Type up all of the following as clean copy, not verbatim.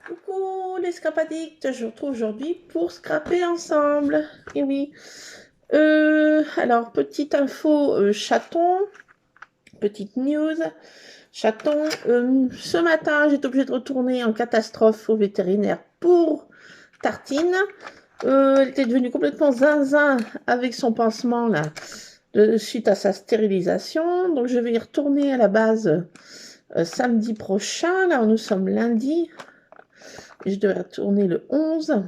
Coucou les scrap addicts, je vous retrouve aujourd'hui pour scraper ensemble. Et oui. Alors, petite info chaton, petite news. Chaton, ce matin, j'étais obligée de retourner en catastrophe au vétérinaire pour Tartine. Elle était devenue complètement zinzin avec son pansement là, suite à sa stérilisation. Donc, je vais y retourner à la base samedi prochain. Là, nous sommes lundi. Je devais retourner le 11.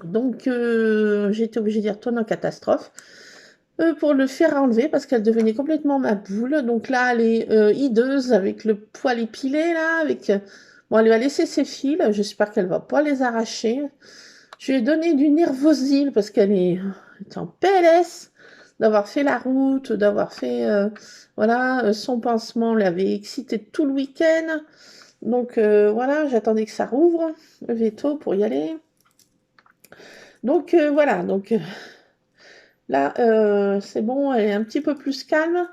Donc, j'ai été obligée d'y retourner en catastrophe pour le faire enlever parce qu'elle devenait complètement ma boule. Donc là, elle est hideuse avec le poil épilé, là. Bon, elle va laisser ses fils. J'espère qu'elle va pas les arracher. Je lui ai donné du Nervosil parce qu'elle est en PLS d'avoir fait la route, d'avoir fait voilà, son pansement l'avait excité tout le week-end. Donc voilà, j'attendais que ça rouvre, le veto pour y aller. Donc voilà, donc là c'est bon, elle est un petit peu plus calme,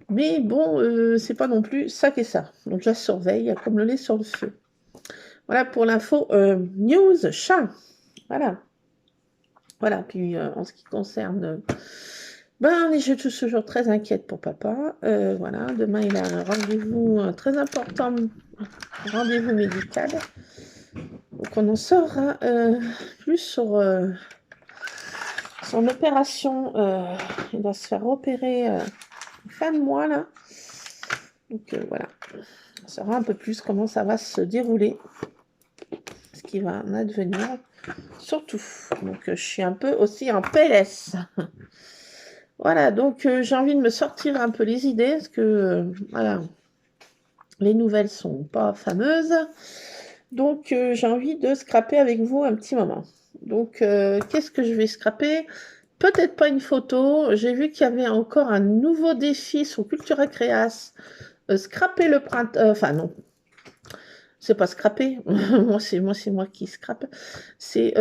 mais bon, c'est pas non plus ça qu'est ça. Donc je la surveille comme le lait sur le feu. Voilà pour l'info news chat. Voilà. Voilà, puis en ce qui concerne ben, je suis toujours très inquiète pour papa. Voilà, demain il a un rendez-vous très important, rendez-vous médical. Donc on en saura plus sur son opération. Il doit se faire opérer fin de mois là. Donc voilà, on saura un peu plus comment ça va se dérouler, ce qui va en advenir, surtout. Donc je suis un peu aussi en PLS. Voilà, donc j'ai envie de me sortir un peu les idées, parce que voilà, les nouvelles sont pas fameuses. Donc j'ai envie de scraper avec vous un petit moment. Donc qu'est-ce que je vais scraper? Peut-être pas une photo. J'ai vu qu'il y avait encore un nouveau défi sur Cultura Créas. Scraper le printemps. Enfin non, c'est pas scraper. moi qui scrape. C'est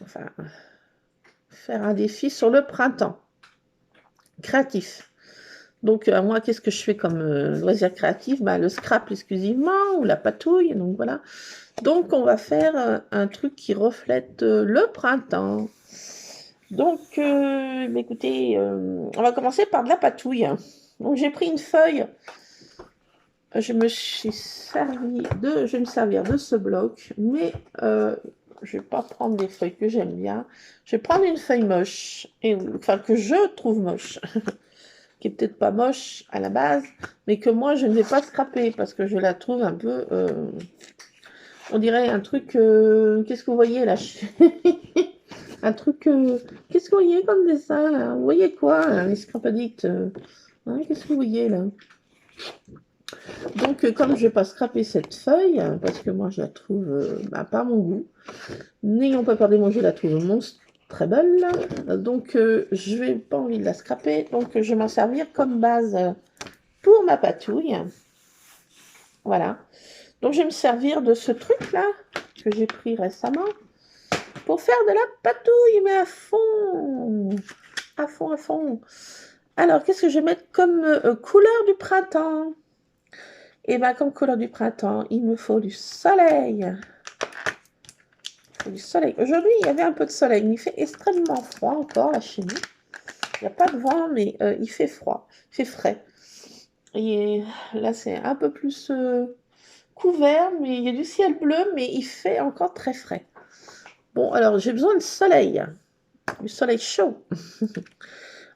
enfin faire un défi sur le printemps créatif. Donc moi, qu'est-ce que je fais comme loisir créatif? Bah, le scrap exclusivement ou la patouille. Donc voilà. Donc on va faire un truc qui reflète le printemps. Donc écoutez, on va commencer par de la patouille. Donc j'ai pris une feuille. Je vais me servir de ce bloc, mais je vais pas prendre des feuilles que j'aime bien. Je vais prendre une feuille moche, enfin que je trouve moche, qui est peut-être pas moche à la base, mais que moi je ne vais pas scraper parce que je la trouve un peu, on dirait un truc. Qu'est-ce que vous voyez là? Un truc. Qu'est-ce que vous voyez comme dessin là? Vous voyez quoi là, les scrap addicts hein, qu'est-ce que vous voyez là? Donc, comme je vais pas scraper cette feuille, parce que moi je la trouve pas à mon goût, n'ayons pas peur des mots, je la trouve monstre, très belle. Donc, je vais pas envie de la scraper, donc je vais m'en servir comme base pour ma patouille. Voilà. Donc, je vais me servir de ce truc-là que j'ai pris récemment pour faire de la patouille, mais à fond. À fond, à fond. Alors, qu'est-ce que je vais mettre comme couleur du printemps? Et bien, comme couleur du printemps, il me faut du soleil. Il faut du soleil. Aujourd'hui, il y avait un peu de soleil. Il fait extrêmement froid encore, là, chez nous. Il n'y a pas de vent, mais il fait froid. Il fait frais. Et là, c'est un peu plus couvert, mais il y a du ciel bleu, mais il fait encore très frais. Bon, alors, j'ai besoin de soleil. Du soleil chaud.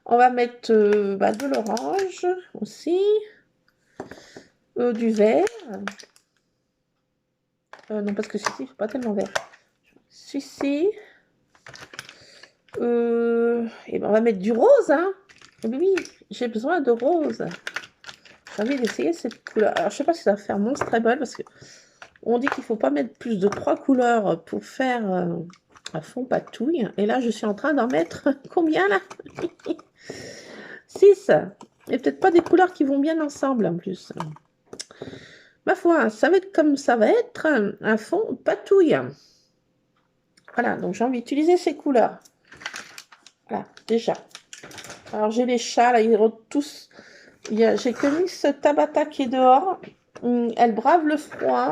On va mettre de l'orange aussi. Du vert. Non, parce que celui-ci, c'est pas tellement vert. Celui-ci. Et ben on va mettre du rose, hein. Oui, j'ai besoin de rose. J'ai envie d'essayer cette couleur. Alors, je sais pas si ça va faire Monstrable, parce que on dit qu'il faut pas mettre plus de 3 couleurs pour faire un fond patouille. Et là, je suis en train d'en mettre combien, là? 6. Et peut-être pas des couleurs qui vont bien ensemble, en plus. Ma foi, ça va être comme ça va être un fond patouille. Voilà, donc j'ai envie d'utiliser ces couleurs. Voilà, déjà. Alors j'ai les chats, là, ils rentrent tous. J'ai que Miss Tabata qui est dehors. Elle brave le froid.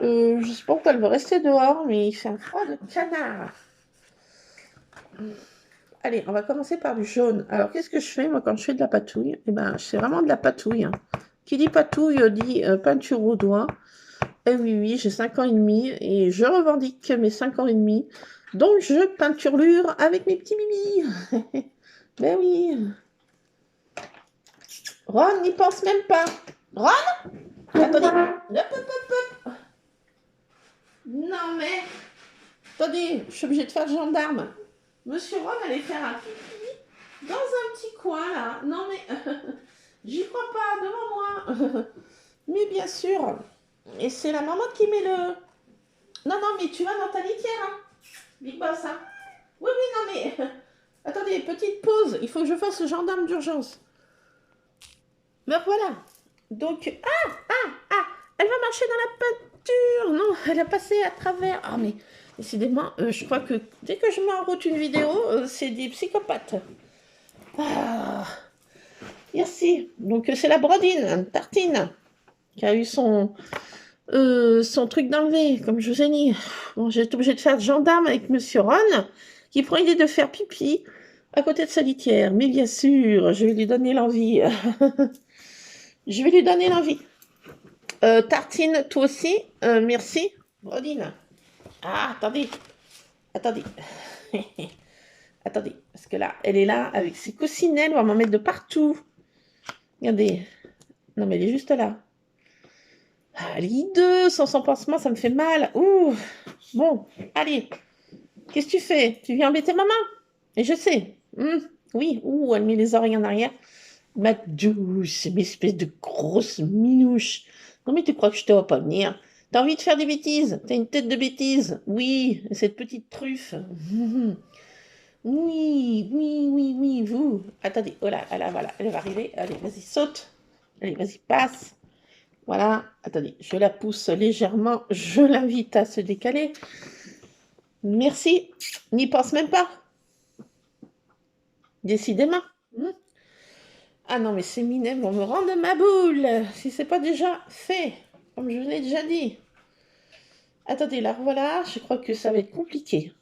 Je sais pas pourquoi elle veut rester dehors, mais il fait un froid de canard. Allez, on va commencer par du jaune. Alors, qu'est-ce que je fais, moi, quand je fais de la patouille? Eh ben, c'est vraiment de la patouille, hein. Qui dit patouille dit peinture au doigt. Eh oui, oui, j'ai 5 ans et demi et je revendique mes 5 ans et demi. Donc, je peinturlure avec mes petits mimi. Ben oui. Ron n'y pense même pas. Ron? Attendez. Hop, hop, hop, hop. Non, mais... Attendez, je suis obligée de faire le gendarme. Monsieur Ron allait faire un pipi dans un petit coin, là. Non, mais... j'y crois pas, devant moi. Mais bien sûr. Et c'est la maman qui met le... Non, non, mais tu vas dans ta litière, hein. Big Boss, hein. Oui, oui, non, mais... Attendez, petite pause. Il faut que je fasse le gendarme d'urgence. Mais voilà. Donc... Elle va marcher dans la peinture. Non, elle a passé à travers. Ah, mais... Décidément, je crois que dès que je mets en route une vidéo, c'est des psychopathes. Ah... Merci. Donc, c'est la Brodine, Tartine, qui a eu son truc d'enlever, comme je vous ai dit. Bon, j'ai été obligée de faire gendarme avec Monsieur Ron, qui prend l'idée de faire pipi à côté de sa litière. Mais bien sûr, je vais lui donner l'envie. Je vais lui donner l'envie. Tartine, toi aussi, merci. Brodine. Ah, attendez. Attendez. Attendez, parce que là, elle est là avec ses coussinets, elle va m'en mettre de partout. Regardez. Non, mais elle est juste là. Ah, elle est hideuse, sans son pansement, ça me fait mal. Ouh. Bon, allez. Qu'est-ce que tu fais? Tu viens embêter maman? Et je sais. Oui, ouh, elle met les oreilles en arrière. Ma douce, mes espèces de grosses minouches. Non, mais tu crois que je te vois pas venir? T'as envie de faire des bêtises? T'as une tête de bêtise? Oui, cette petite truffe. Oui, oui, oui, oui, vous. Attendez, oh là, voilà, elle va arriver. Allez, vas-y, saute. Allez, vas-y, passe. Voilà, attendez, je la pousse légèrement. Je l'invite à se décaler. Merci. N'y pense même pas. Décidément. Ah non, mais ces minets vont me rendre ma boule. Si c'est pas déjà fait, comme je vous l'ai déjà dit. Attendez, là, voilà. Je crois que ça va être compliqué.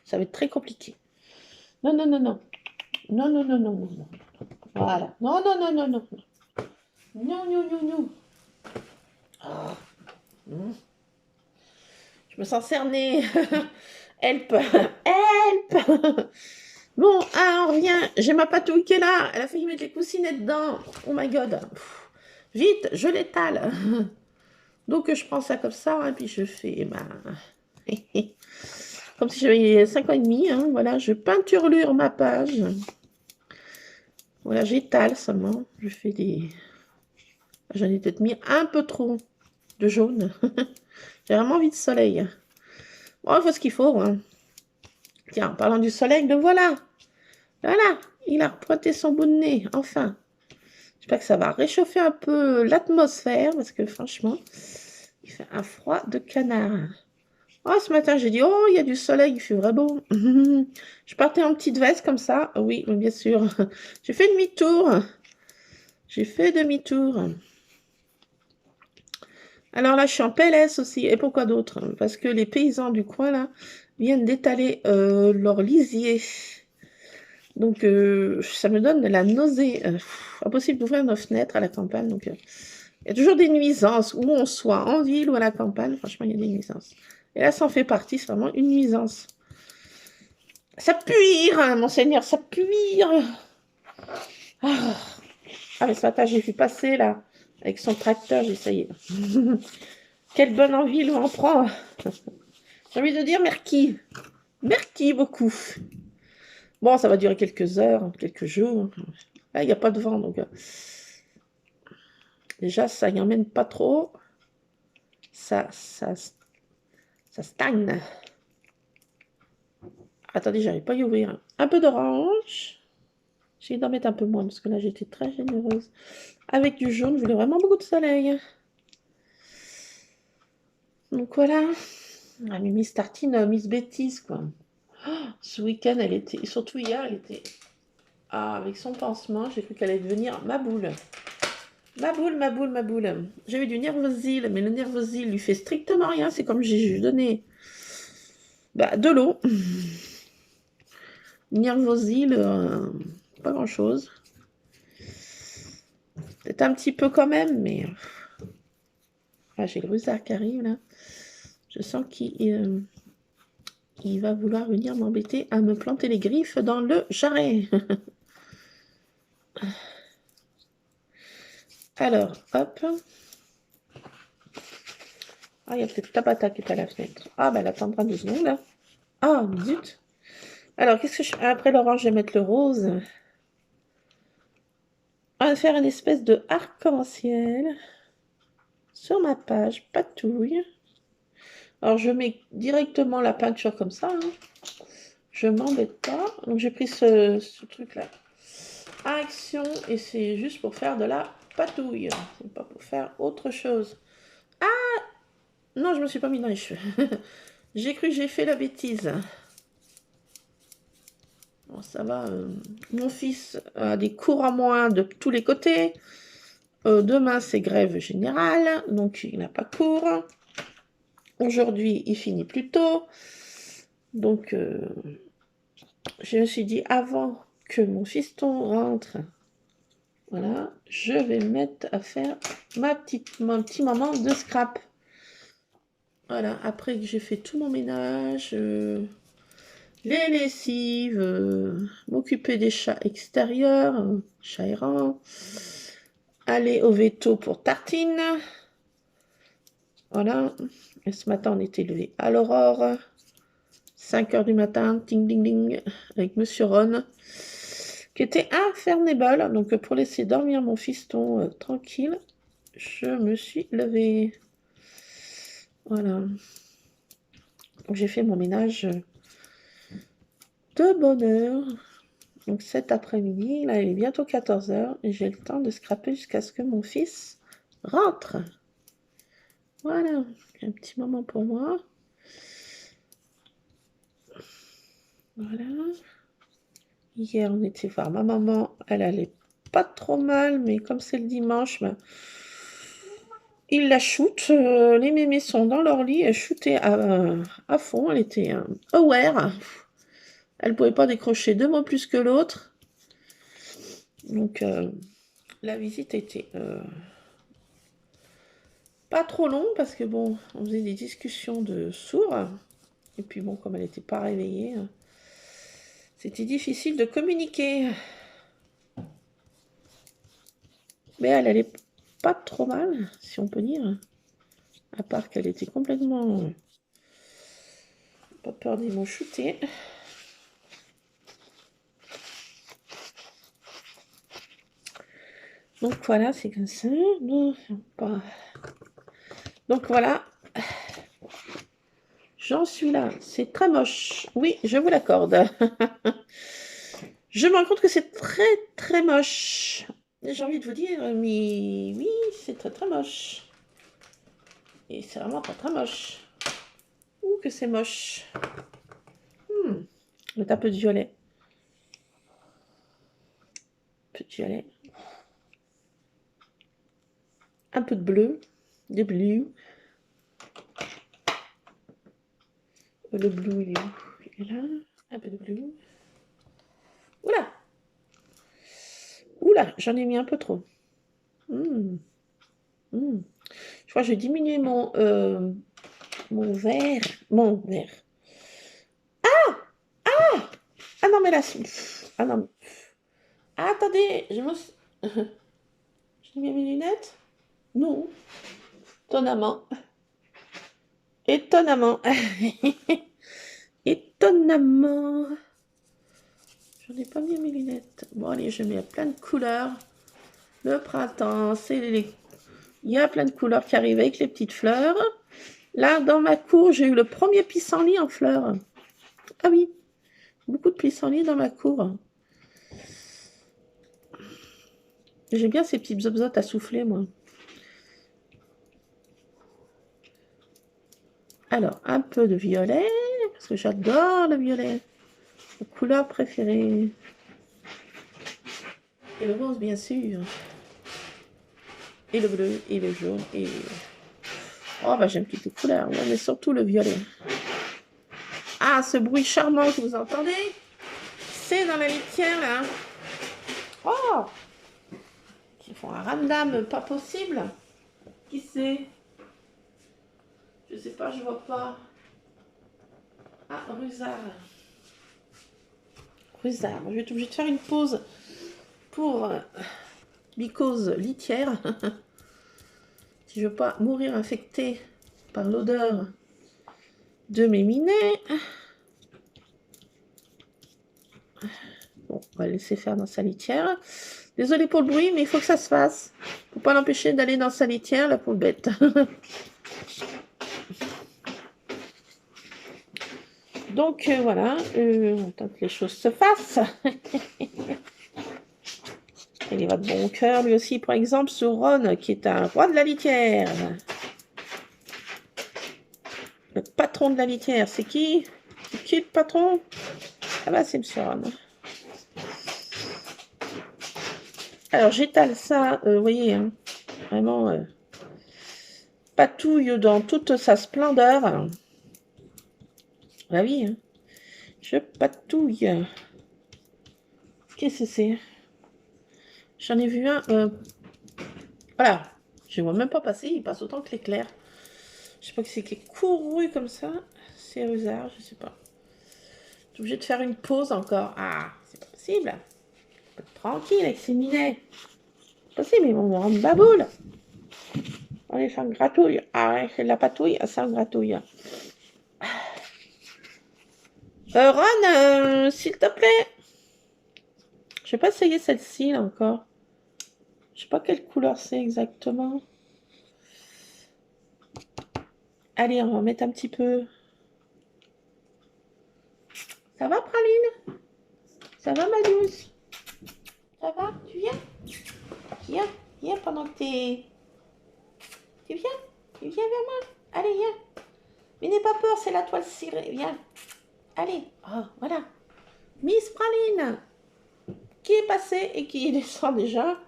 Ça va être très compliqué. Non, non, non, non. Non, non, non, non, non, non. Voilà. Non, non, non, non, non. Non, non, non, non. Ah. Je me sens cernée. Help. Help. Bon, on revient. J'ai ma patouille qui est là. Elle a failli mettre les coussinets dedans. Oh my god. Pff. Vite, je l'étale. Donc, je prends ça comme ça. Et puis, je fais... comme si j'avais 5 ans et demi. Hein, voilà, je peinturlure ma page. Voilà, j'étale seulement. Je fais des... J'en ai peut-être mis un peu trop de jaune. J'ai vraiment envie de soleil. Bon, il faut ce qu'il faut. Hein. Tiens, en parlant du soleil, le voilà. Voilà, il a pointé son bout de nez, enfin. J'espère que ça va réchauffer un peu l'atmosphère, parce que franchement, il fait un froid de canard. Oh, ce matin, j'ai dit, oh, il y a du soleil, il fait vrai beau. Je partais en petite veste comme ça. Oui, bien sûr. J'ai fait demi-tour. J'ai fait demi-tour. Alors là, je suis en PLS aussi. Et pourquoi d'autre? Parce que les paysans du coin, là, viennent d'étaler leur lisier. Donc, ça me donne de la nausée. Impossible d'ouvrir nos fenêtres à la campagne. Donc, il y a toujours des nuisances, où on soit en ville ou à la campagne. Franchement, il y a des nuisances. Et là, ça en fait partie. C'est vraiment une nuisance. Ça puire, hein, monseigneur, ça puire. Ah, mais ce matin, j'ai vu passer, là, avec son tracteur. J'ai essayé. Quelle bonne envie il m'en prend. J'ai envie de dire merci. Merci beaucoup. Bon, ça va durer quelques heures, quelques jours. Là, il n'y a pas de vent, donc... Déjà, ça n'y emmène pas trop. Ça stagne. Attendez, j'arrive pas à y ouvrir. Un peu d'orange. J'ai d'en mettre un peu moins, parce que là, j'étais très généreuse. Avec du jaune, je voulais vraiment beaucoup de soleil. Donc voilà. Ah, mais Miss Tartine, Miss Bêtise, quoi. Oh, ce week-end, elle était... Surtout hier, elle était... Ah, avec son pansement, j'ai cru qu'elle allait devenir ma boule. Ma boule, ma boule, ma boule. J'ai eu du Nervosil, mais le Nervosil lui fait strictement rien. C'est comme j'ai donné de l'eau. Nervosil, pas grand-chose. Peut-être un petit peu quand même, mais... Ah, j'ai le Rusard qui arrive, là. Je sens qu'il il va vouloir venir m'embêter à me planter les griffes dans le jarret. Alors, hop. Ah, il y a peut-être Tabata qui est à la fenêtre. Ah, ben elle attendra 2 secondes, là. Ah, zut. Alors, qu'est-ce que je fais? Après l'orange, je vais mettre le rose. On va faire une espèce de arc-en-ciel sur ma page patouille. Alors, je mets directement la peinture comme ça. Hein. Je m'embête pas. Donc, j'ai pris ce truc-là. Action, et c'est juste pour faire de la patouille. C'est pas pour faire autre chose. Ah! Non, je me suis pas mis dans les cheveux. J'ai cru que j'ai fait la bêtise. Bon, ça va. Mon fils a des cours à moins de tous les côtés. Demain, c'est grève générale, donc il n'a pas cours. Aujourd'hui, il finit plus tôt. Donc, je me suis dit, avant que mon fiston rentre, voilà, je vais me mettre à faire mon petit moment de scrap. Voilà, après que j'ai fait tout mon ménage, les lessives, m'occuper des chats extérieurs, chats errants, aller au veto pour tartine. Voilà, et ce matin on était levé à l'aurore, 5 h du matin, ding ding ding, avec Monsieur Ron, qui était infernable. Donc pour laisser dormir mon fiston tranquille, je me suis levée. Voilà. Donc j'ai fait mon ménage de bonne heure. Donc cet après-midi, là il est bientôt 14 h et j'ai le temps de scraper jusqu'à ce que mon fils rentre. Voilà, un petit moment pour moi. Voilà. Hier on était voir ma maman, elle allait pas trop mal, mais comme c'est le dimanche, il la shoot. Les mémés sont dans leur lit, elle shootait à fond, elle était aware. Elle pouvait pas décrocher 2 mots plus que l'autre. Donc la visite était pas trop longue parce que bon, on faisait des discussions de sourds. Et puis bon, comme elle n'était pas réveillée, c'était difficile de communiquer. Mais elle allait pas trop mal, si on peut dire. À part qu'elle était complètement... pas peur des mots shootés. Donc voilà, c'est comme ça. Donc voilà. J'en suis là. C'est très moche. Oui, je vous l'accorde. Je me rends compte que c'est très très moche. J'ai envie de vous dire, mais oui, c'est très très moche. Et c'est vraiment pas très moche. Ouh, que c'est moche. Mettre un peu de violet. Un peu de violet. Un peu de bleu. De bleu. Le bleu, il est où? Il est là. Un peu de bleu. Oula! Oula, j'en ai mis un peu trop. Je crois que j'ai diminué mon verre. Mon verre. Ah non, mais là, ah non. Ah, attendez, j'ai mis mes lunettes? Non. Étonnamment. Étonnamment. Étonnamment. J'en ai pas mis mes lunettes. Bon, allez, je mets plein de couleurs. Le printemps, il y a plein de couleurs qui arrivent avec les petites fleurs. Là, dans ma cour, j'ai eu le premier pissenlit en fleurs. Ah oui, beaucoup de pissenlits dans ma cour. J'aime bien ces petites zobzotes à souffler, moi. Alors, un peu de violet, parce que j'adore le violet. Ma couleur préférée. Et le rose, bien sûr. et le bleu, et le jaune, et... Oh, bah j'aime toutes les couleurs, ouais, mais surtout le violet. Ah, ce bruit charmant que vous entendez, c'est dans la litière, là. Oh! Ils font un ramdam pas possible. Qui c'est? Je sais pas, je vois pas. Ah, Rusard. Rusard. Je vais être obligée de faire une pause pour mycose litière. Si je veux pas mourir infectée par l'odeur de mes minets. Bon, on va laisser faire dans sa litière. Désolée pour le bruit, mais il faut que ça se fasse. Faut pas l'empêcher d'aller dans sa litière, la pauvre bête. Donc voilà, on attend que les choses se fassent. Il va de bon cœur, lui aussi, par exemple, sur Ron, qui est un roi de la litière. Le patron de la litière, c'est qui? C'est qui le patron? Ah bah, c'est Monsieur Ron. Alors, j'étale ça, vous voyez, hein, vraiment, patouille dans toute sa splendeur. La vie, hein. Je patouille. Qu'est-ce que c'est? J'en ai vu un. Voilà. Je ne vois même pas passer. Il passe autant que l'éclair. Je sais pas que c'est qui est couru comme ça. C'est Rusard, je sais pas. Je suis obligée de faire une pause encore. Ah, c'est pas possible. Pas tranquille avec ces minets. C'est possible, ils vont me rendre baboule. Allez, ça me gratouille. Ah ouais, c'est de la patouille, ça me gratouille. Ron, s'il te plaît. Je vais pas essayer celle-ci là encore. Je sais pas quelle couleur c'est exactement. Allez, on va mettre un petit peu. Ça va, Praline? Ça va, ma douce? Ça va? Tu viens? Viens, viens pendant que t'es... Tu viens? Tu viens vers moi? Allez, viens. Mais n'aie pas peur, c'est la toile cirée. Viens. Allez. Oh, voilà. Miss Praline, qui est passée et qui descend déjà.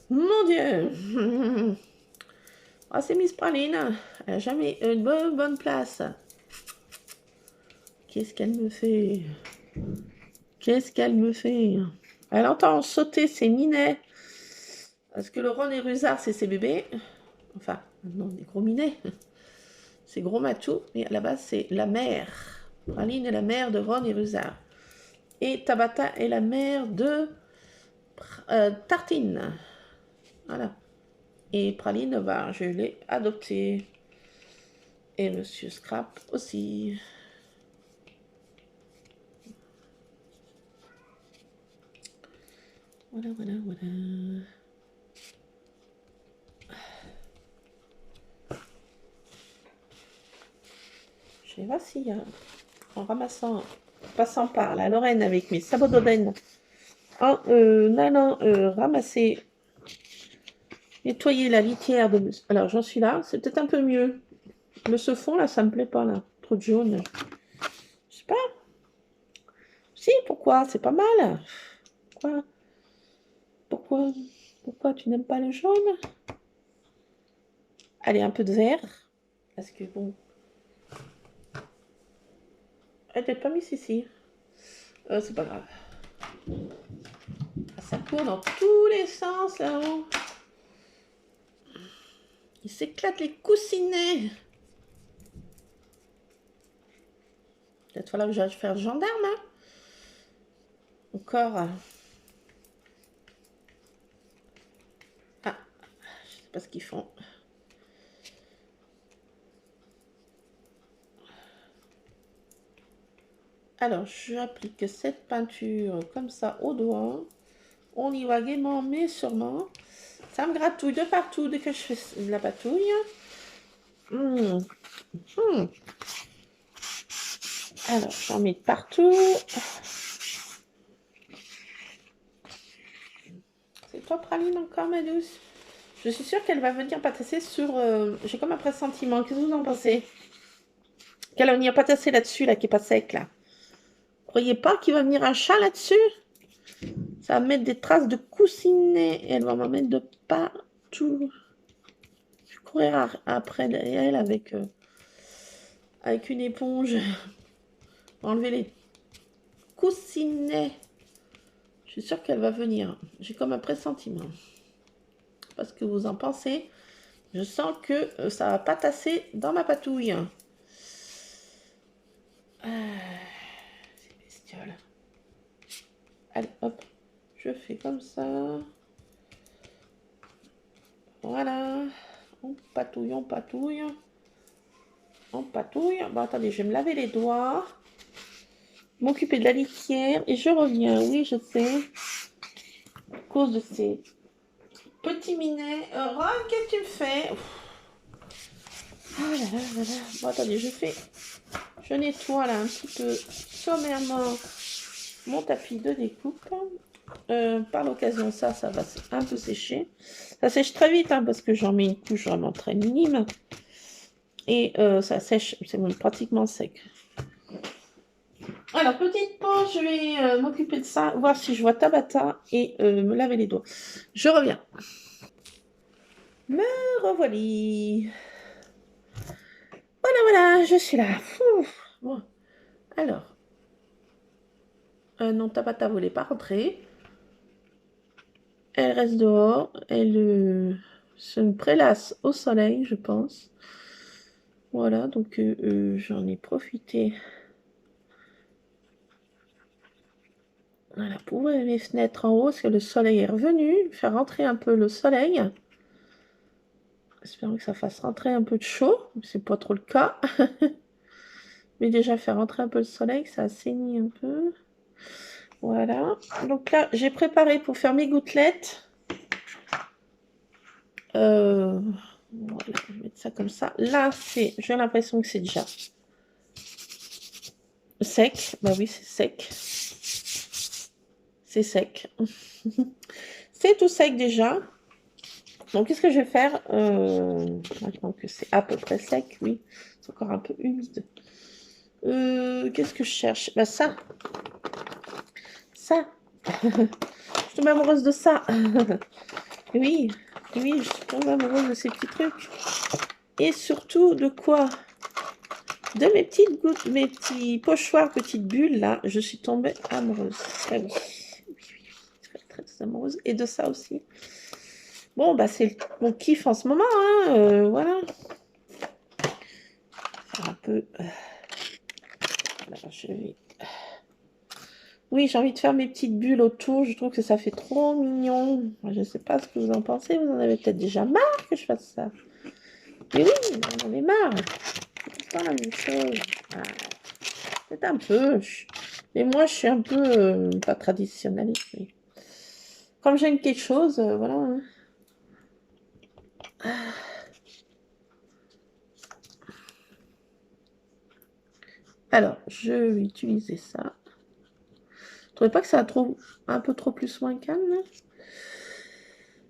Mon Dieu. Oh, c'est Miss Praline. Elle n'a jamais une bonne place. Qu'est-ce qu'elle me fait? Qu'est-ce qu'elle me fait? Elle entend sauter ses minets. Parce que le Ron et Rusard, c'est ses bébés. Enfin, non, des gros minets. C'est gros matou. Mais à la base, c'est la mère. Praline est la mère de Ron et Rusard. Et Tabata est la mère de Tartine. Voilà. Et Praline, bah, je l'ai adoptée. Et Monsieur Scrap aussi. Voilà, voilà, voilà. Je vais voir s'il y a, en ramassant, passant par la Lorraine avec mes sabots d'aubaine, en allant ramasser, nettoyer la litière de... Alors, j'en suis là, c'est peut-être un peu mieux. Mais ce fond, là, ça me plaît pas, là. Trop de jaune. Je sais pas. Si, pourquoi? C'est pas mal. Pourquoi tu n'aimes pas le jaune? Allez, un peu de vert. Parce que bon... Elle n'est pas mise ici. C'est pas grave. Ça court dans tous les sens, là-haut. Il s'éclate les coussinets. Peut-être falloir que j'aille faire le gendarme, hein. Encore. Ah, je sais pas ce qu'ils font. Alors, j'applique cette peinture comme ça au doigt. On y va gaiement, mais sûrement. Ça me gratouille de partout dès que je fais de la patouille. Alors, j'en mets de partout. C'est toi, Praline, encore, ma douce? Je suis sûre qu'elle va venir pâtasser sur... J'ai comme un pressentiment. Qu'est-ce que vous en pensez? Qu'elle va venir pâtasser là-dessus, là, qui est pas sec, là. Croyez pas qu'il va venir un chat là-dessus? Ça va mettre des traces de coussinet. Et elle va m'en mettre de partout. courir après elle avec, avec une éponge, enlever les coussinets. Je suis sûre qu'elle va venir. J'ai comme un pressentiment. Parce que vous en pensez, je sens que ça va pas tasser dans ma patouille. C'est bestiole. Allez, hop. Je fais comme ça. Voilà. On patouille, on patouille. On patouille. Bon, attendez, je vais me laver les doigts. M'occuper de la litière. Et je reviens. Oui, je sais. À cause de ces petits minets. Ron, qu'est-ce que tu me fais? Oh là là là là. Bon, attendez, je nettoie là un petit peu sommairement mon tapis de découpe. Par l'occasion, ça va un peu sécher. Ça sèche très vite hein, parce que j'en mets une couche vraiment très minime. Et ça sèche, c'est pratiquement sec. Alors, petite pause, je vais m'occuper de ça, voir si je vois Tabata et me laver les doigts. Je reviens. Me revoilà. Voilà, je suis là. Bon. Alors. Non, Tabata ne voulait pas rentrer. Elle reste dehors. Elle se prélasse au soleil, je pense. Voilà, donc j'en ai profité. Voilà, pour ouvrir les fenêtres en haut, parce que le soleil est revenu. Faire rentrer un peu le soleil. Espérons que ça fasse rentrer un peu de chaud. C'est pas trop le cas. Mais déjà, faire rentrer un peu le soleil, ça assaignit un peu. Voilà. Donc là, j'ai préparé pour faire mes gouttelettes. Voilà, je vais mettre ça comme ça. Là, j'ai l'impression que c'est déjà sec. Bah oui, c'est sec. C'est sec. C'est tout sec déjà. Donc, qu'est-ce que je vais faire maintenant que c'est à peu près sec, oui. C'est encore un peu humide. Qu'est-ce que je cherche? Bah ça. Ça. Je tombe amoureuse de ça. Oui, oui, je tombe amoureuse de ces petits trucs. Et surtout, de quoi? De mes petites gouttes, mes petits pochoirs, petites bulles, là, je suis tombée amoureuse. Ah oui, très, très amoureuse. Et de ça aussi. Bon, bah, c'est mon kiff en ce moment, hein, voilà. Faire un peu... Alors, je vais... Oui, j'ai envie de faire mes petites bulles autour. Je trouve que ça fait trop mignon. Je ne sais pas ce que vous en pensez. Vous en avez peut-être déjà marre que je fasse ça. Mais oui, j'en avais marre. C'est tout le temps la même chose. Ah, c'est un peu. Mais moi, je suis un peu pas traditionnaliste. Mais... Comme j'aime quelque chose, voilà. Hein. Alors, je vais utiliser ça. Vous trouvez pas que ça a un peu trop plus moins calme là?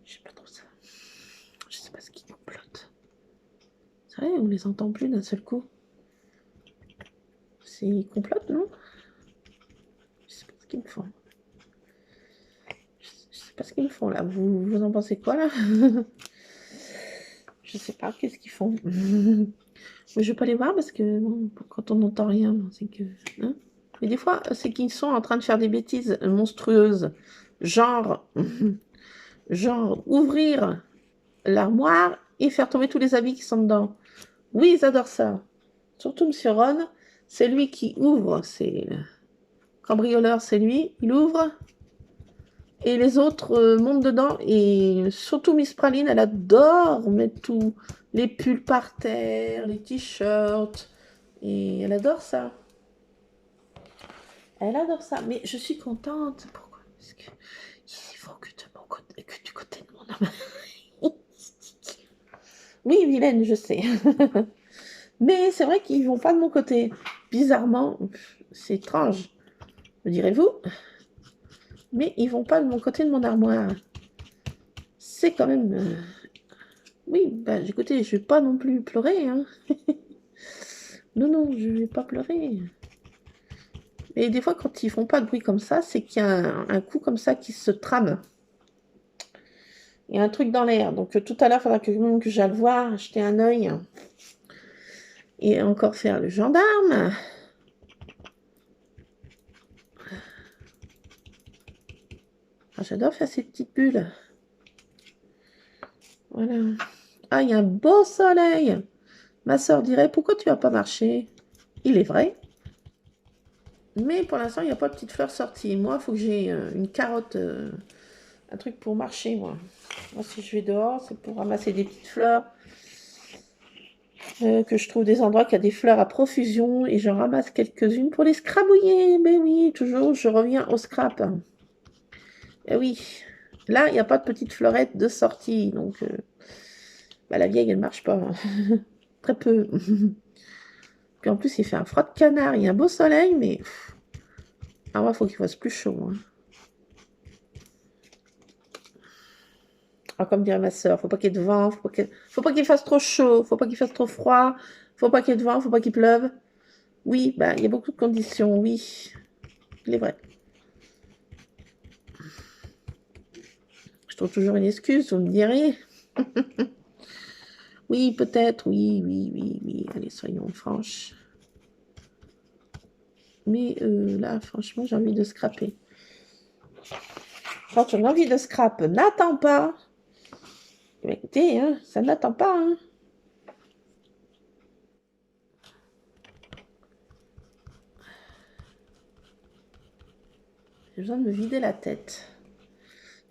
Je sais pas trop ça. Je sais pas ce qui complote. C'est vrai, on les entend plus d'un seul coup. C'est complote, non? Je sais pas ce qu'ils me font. Je sais pas ce qu'ils me font là. Vous en pensez quoi là? Je sais pas, qu'est-ce qu'ils font? Mais je vais pas les voir parce que bon, quand on n'entend rien, c'est que. Hein, mais des fois, c'est qu'ils sont en train de faire des bêtises monstrueuses. Genre, genre ouvrir l'armoire et faire tomber tous les habits qui sont dedans. Oui, ils adorent ça. Surtout Monsieur Ron, c'est lui qui ouvre. C'est cambrioleur, c'est lui. Il ouvre. Et les autres montent dedans. Et surtout Miss Praline, elle adore mettre tous les pulls par terre, les t-shirts. Et elle adore ça. Elle adore ça. Mais je suis contente. Pourquoi? Parce que il faut que, que du côté de mon âme. Oui, vilaine, je sais. Mais c'est vrai qu'ils vont pas de mon côté. Bizarrement, c'est étrange, me direz-vous. Mais ils vont pas de mon côté de mon armoire. C'est quand même... Oui, bah écoutez, je vais pas non plus pleurer. Hein. Non, non, je vais pas pleurer. Et des fois, quand ils font pas de bruit comme ça, c'est qu'il y a un coup comme ça qui se trame. Il y a un truc dans l'air. Donc tout à l'heure, il faudra que j'aille le voir, jeter un œil. Et encore faire le gendarme. Ah, j'adore faire ces petites bulles. Voilà. Ah, il y a un beau soleil. Ma soeur dirait, pourquoi tu vas pas marcher? Il est vrai. Mais pour l'instant, il n'y a pas de petites fleurs sorties. Moi, il faut que j'ai une carotte, un truc pour marcher, moi. Moi, si je vais dehors, c'est pour ramasser des petites fleurs. Que je trouve des endroits qui a des fleurs à profusion et j'en ramasse quelques-unes pour les scrabouiller. Mais oui, toujours, je reviens au scrap. Et oui, là, il n'y a pas de petite fleurette de sortie. Donc, bah, la vieille, elle marche pas. Très peu. Puis en plus, il fait un froid de canard. Il y a un beau soleil, mais... Ah ouais, il faut qu'il fasse plus chaud. Hein. Ah, comme dirait ma soeur, faut pas qu'il y ait de vent, faut pas qu'il fasse trop chaud, faut pas qu'il fasse trop froid, faut pas qu'il y ait de vent, faut pas qu'il pleuve. Oui, bah, il y a beaucoup de conditions, oui. Il est vrai. Je trouve toujours une excuse, vous me direz. Oui, peut-être, oui, oui, oui, oui. Allez, soyons franches. Mais là, franchement, j'ai envie de scraper. Quand on a envie de scrap, n'attends pas. Mais écoutez, hein, ça n'attend pas. Hein. J'ai besoin de me vider la tête.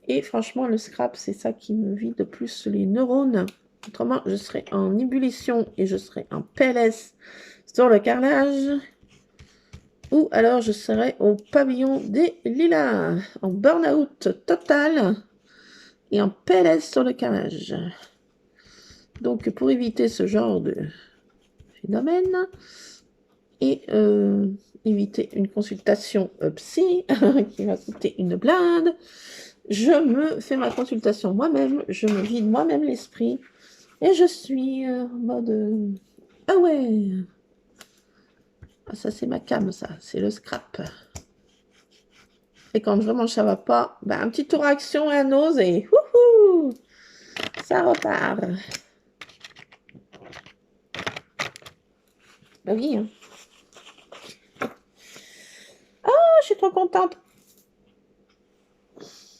Et franchement, le scrap, c'est ça qui me vide le plus les neurones. Autrement, je serais en ébullition et je serais en PLS sur le carrelage. Ou alors je serais au pavillon des lilas, en burn-out total et en PLS sur le carrelage. Donc pour éviter ce genre de phénomène et éviter une consultation psy qui va coûter une blinde, je me fais ma consultation moi-même, je me vide moi-même l'esprit et je suis en mode ah ouais, ah, ça c'est ma cam, ça c'est le scrap. Et quand vraiment ça va pas, ben, un petit tour action et un ose et wouhou, ça repart. Ben oui. Hein. Oh, je suis trop contente.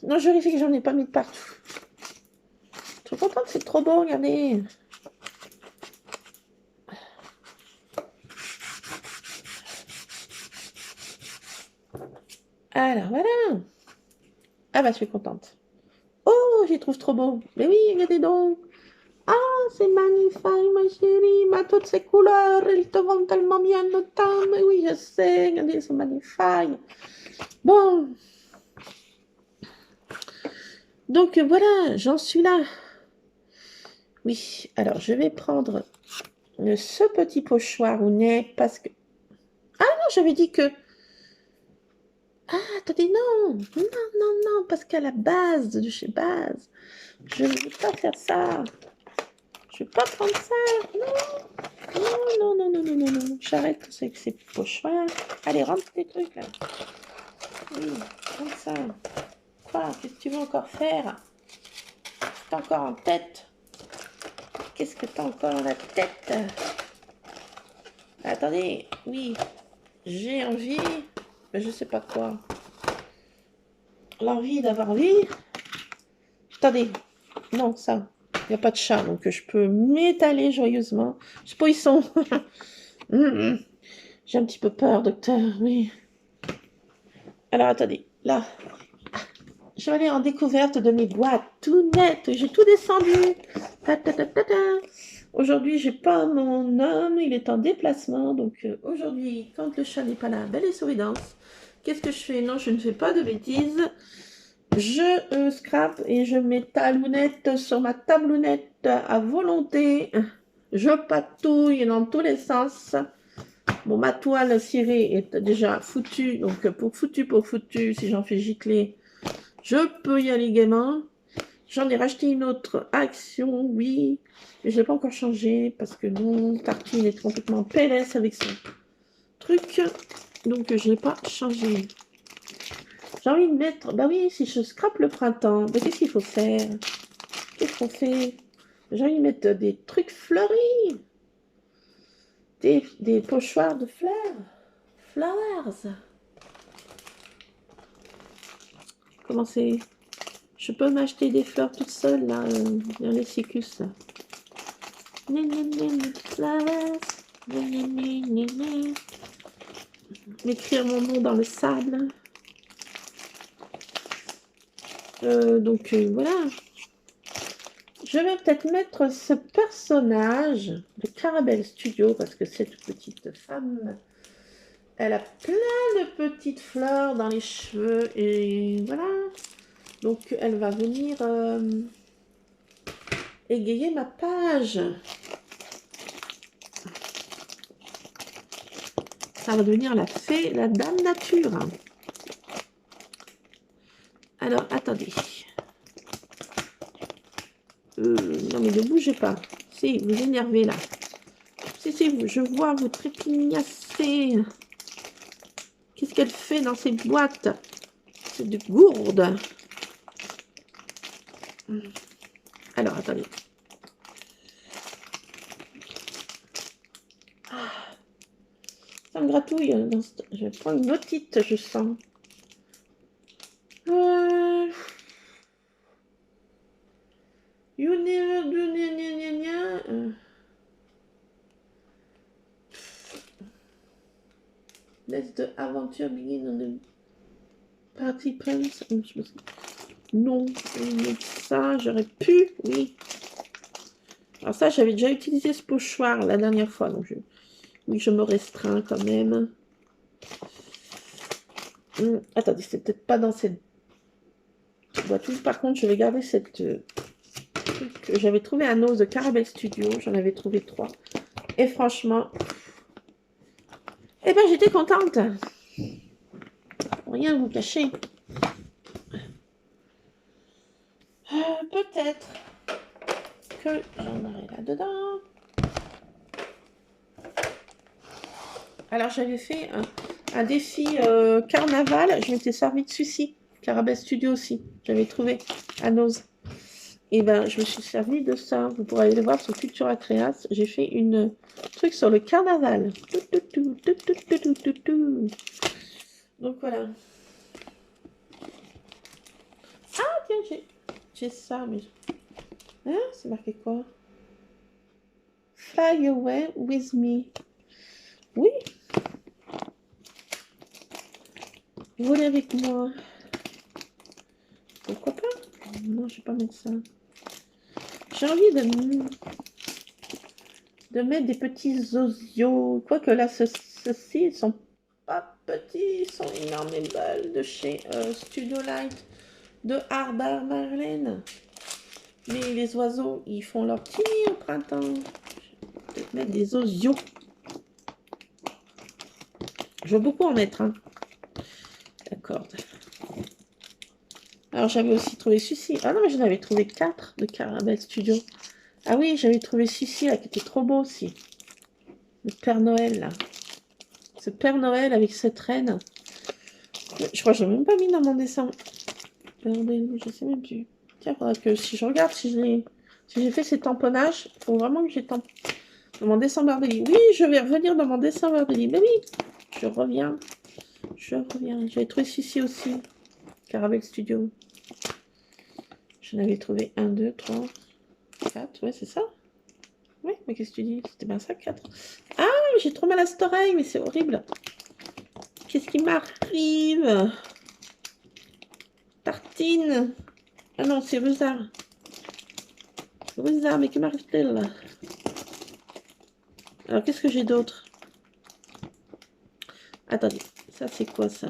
Non, je vérifie que j'en ai pas mis de partout. Trop contente, c'est trop beau, regardez. Alors, voilà. Ah bah, je suis contente. Oh, j'y trouve trop beau. Mais oui, regardez donc. Ah, c'est magnifique, ma chérie. Mais toutes ces couleurs, elles te vont tellement bien le temps. Mais oui, je sais. Regardez, c'est magnifique. Bon. Donc, voilà, j'en suis là. Oui, alors, je vais prendre ce petit pochoir ou nez parce que... Ah non, j'avais dit que... Ah, attendez, non, non, non, non, parce qu'à la base, de chez Base, je ne veux pas faire ça. Je ne veux pas prendre ça. Non, non, non, non, non, non, non, non. J'arrête avec ces pochoirs. Allez, rentre tes trucs, là. Oui, comme ça. Quoi? Qu'est-ce que tu veux encore faire? T'as encore en tête? Qu'est-ce que t'as encore dans la tête? Attendez, oui, j'ai envie, mais je sais pas quoi. L'envie d'avoir vie. Attendez, non, ça. Il n'y a pas de chat, donc je peux m'étaler joyeusement. Je sais pas où ils sont. J'ai un petit peu peur, docteur, oui. Alors, attendez, là. Je vais aller en découverte de mes boîtes, tout net. J'ai tout descendu. Aujourd'hui, j'ai pas mon homme, il est en déplacement. Donc, aujourd'hui, quand le chat n'est pas là, belle et souridance. Qu'est-ce que je fais? Non, je ne fais pas de bêtises. Je scrape et je mets talounette sur ma tablounette à volonté. Je patouille dans tous les sens. Bon, ma toile cirée est déjà foutue. Donc, pour foutu, si j'en fais gicler, je peux y aller gaiement. J'en ai racheté une autre Action, oui. Mais je ne l'ai pas encore changé parce que non, Tartine est complètement PLS avec son truc. Donc, je n'ai pas changé. J'ai envie de mettre... Bah oui, si je scrape le printemps, bah, qu'est-ce qu'il faut faire? Qu'est-ce qu'on fait? Les gens, ils mettent des trucs fleuris. Des pochoirs de fleurs. Flowers. Comment c'est? Je peux m'acheter des fleurs toute seule, là, dans les cicus, là. Flowers. M'écrire mon nom dans le sable. Voilà. Je vais peut-être mettre ce personnage de Caramel Studio parce que cette petite femme, elle a plein de petites fleurs dans les cheveux et voilà. Donc elle va venir égayer ma page. Ça va devenir la fée, la dame nature. Alors attendez. Non mais ne bougez pas. Si, vous énervez là. Si, je vois vous trépignacer. Qu'est-ce qu'elle fait dans ces boîtes? C'est de gourdes. Alors, attendez. Ça me gratouille. Je prends une otite, je sens. You never do gna. Let the adventure begin on the party pants. Non, mais ça, j'aurais pu, oui. Alors ça, j'avais déjà utilisé ce pochoir la dernière fois, donc oui, je me restreins quand même. Attendez, c'est peut-être pas dans cette boîte. Par contre, je vais garder cette truc que j'avais trouvé à Nose de Caramel Studio. J'en avais trouvé 3. Et franchement, eh ben, j'étais contente. Rien vous cacher. Peut-être que j'en aurai là-dedans. Alors, j'avais fait un défi carnaval. Je m'étais servi de celui-ci. Caramel Studio aussi. J'avais trouvé à Nose. Et ben, je me suis servi de ça. Vous pourrez aller le voir sur Cultura Créas. J'ai fait une truc sur le carnaval. Donc voilà. Ah tiens, j'ai ça, mais hein, c'est marqué quoi? Fly away with me. Oui. Voler avec moi. Pourquoi pas? Non, je vais pas mettre ça. J'ai envie de mettre des petits osios. Quoique là, ceux-ci, ils sont pas petits, ils sont énormes et belles de chez Studio Light de Harbar Marlène. Mais les oiseaux, ils font leur petit nid au printemps. Je vais peut-être mettre des osios. Je veux beaucoup en mettre, hein. D'accord. Alors, j'avais aussi trouvé celui-ci. Ah non, mais j'en avais trouvé 4 de Caramel Studio. Ah oui, j'avais trouvé celui-ci, là, qui était trop beau aussi. Le Père Noël, là. Ce Père Noël avec cette reine. Je crois que je n'ai même pas mis dans mon dessin. Je sais même plus. Tiens, il faudra que si je regarde si j'ai fait ces tamponnages, il faut vraiment que j'ai dans mon dessin Barbelli. Oui, je vais revenir dans mon dessin Barbelli. Mais oui, je reviens. J'avais trouvé celui-ci aussi. Caramel Studio. J'en avais trouvé 1, 2, 3, 4. Ouais, c'est ça. Oui, mais qu'est-ce que tu dis? C'était bien ça, 4. Ah, j'ai trop mal à cette oreille, mais c'est horrible. Qu'est-ce qui m'arrive? Tartine. Ah non, c'est Rusard. Rusard, mais que m'arrive-t-il? Alors, qu'est-ce que j'ai d'autre? Attendez, ça c'est quoi ça?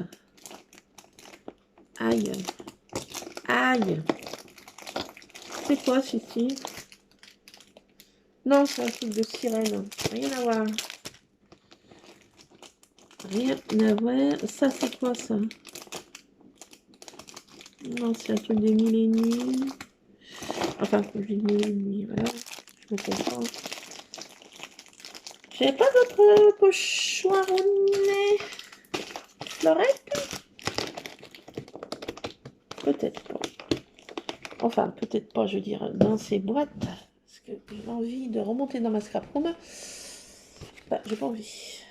Aïe. Aïe. C'est quoi celui-ci? Non, c'est un truc de sirène. Rien à voir. Rien à voir. Ça c'est quoi ça? Non, c'est un truc des mille et une nuits. Enfin, je dis mille et une nuits, voilà. Je me comprends. J'avais pas d'autres pochoironnets. Florette? Peut-être pas. Enfin, peut-être pas, je veux dire, dans ces boîtes. Parce que j'ai envie de remonter dans ma scrap room. Bah, j'ai pas envie.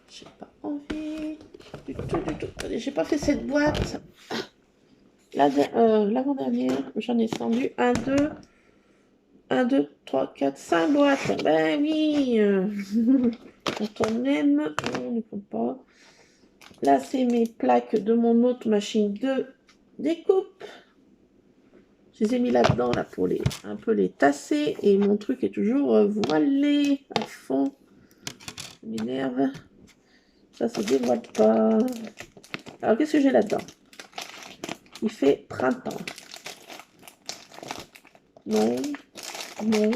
J'ai pas envie. Du tout, du tout. J'ai pas fait cette boîte. L'avant-dernière, j'en ai tendu 1, 2, 1, 2, 3, 4, 5 boîtes. Ben oui. Quand on aime, on ne compte pas. Là, c'est mes plaques de mon autre machine de découpe. Je les ai mis là-dedans là, pour un peu les tasser. Et mon truc est toujours voilé à fond. Ça m'énerve. Ça se dévoile pas. Alors, qu'est-ce que j'ai là-dedans? Il fait printemps. Non. Non.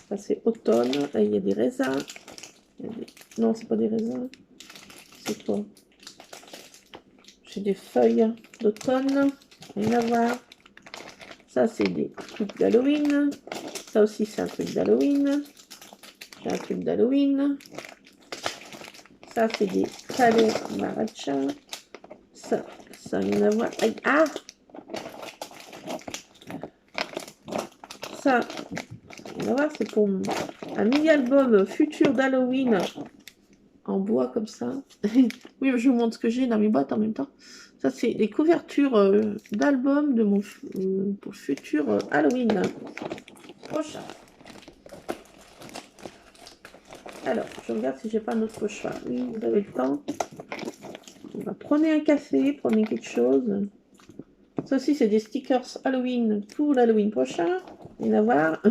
Ça, c'est automne. Là, il y a des raisins. Non, c'est pas des raisins. C'est quoi? J'ai des feuilles d'automne. Rien à voir. Ça, c'est des trucs d'Halloween. Ça aussi, c'est un truc d'Halloween. J'ai un truc d'Halloween. Ça, c'est des palais maracha. Ça n'a rien à voir. Aïe, ah! Ça, rien à voir. C'est pour un mini-album futur d'Halloween en bois comme ça. Oui, je vous montre ce que j'ai dans mes boîtes en même temps. Ça, c'est les couvertures d'albums de mon pour futur Halloween prochain. Alors, je regarde si j'ai pas un autre pochoir. Oui, vous avez le temps. On va prendre un café, prenez quelque chose. Ça aussi, c'est des stickers Halloween pour l'Halloween prochain. Rien à voir.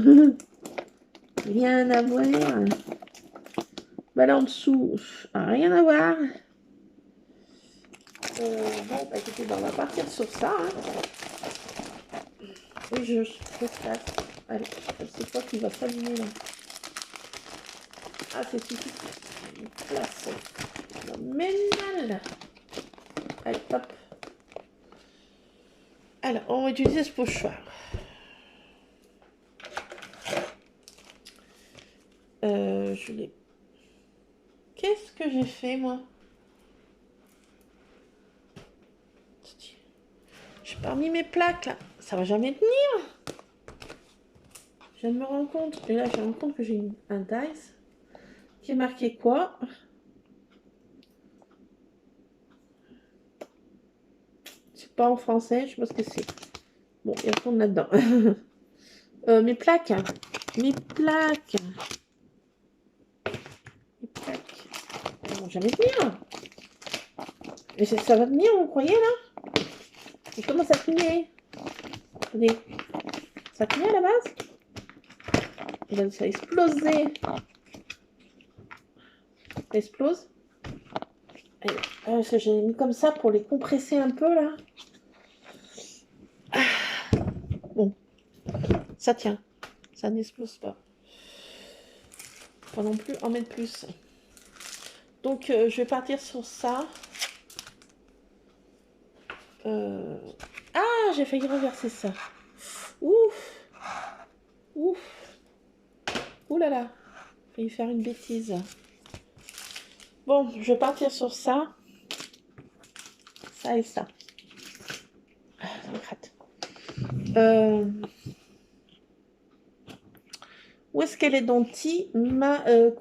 Rien à voir. Bah là en dessous, rien à voir. Bon, bah écoutez, on va partir sur ça. Hein. Et je casse. Allez, c'est quoi qui va s'allumer là? Ah, c'est ici. Une place. Phénoménal. Allez, hop. Alors, on va utiliser ce pochoir. Je l'ai. Qu'est-ce que j'ai fait, moi? J'ai pas mis mes plaques, là. Ça va jamais tenir. Je viens de me rendre compte. Et là, je me rends compte que j'ai un dice qui est marqué quoi? C'est pas en français, je sais pas ce que c'est. Bon, il retourne là-dedans. Mes plaques. Mes plaques. Mes plaques. Elles vont jamais tenir. Mais ça va tenir, vous croyez, là? Il commence à cligner. Attendez. Ça cligne à la base? Et là, ça a explosé. Ça explose. J'ai mis comme ça pour les compresser un peu, là. Bon. Ça tient. Ça n'explose pas. Pas non plus en mettre plus. Donc, je vais partir sur ça. Ah, j'ai failli renverser ça. Ouf. Ouf. Ouh là là. J'ai failli faire une bêtise. Bon, je vais partir sur ça. Ça et ça. Ah, ça me gratte. Où est-ce qu'elle est Danti?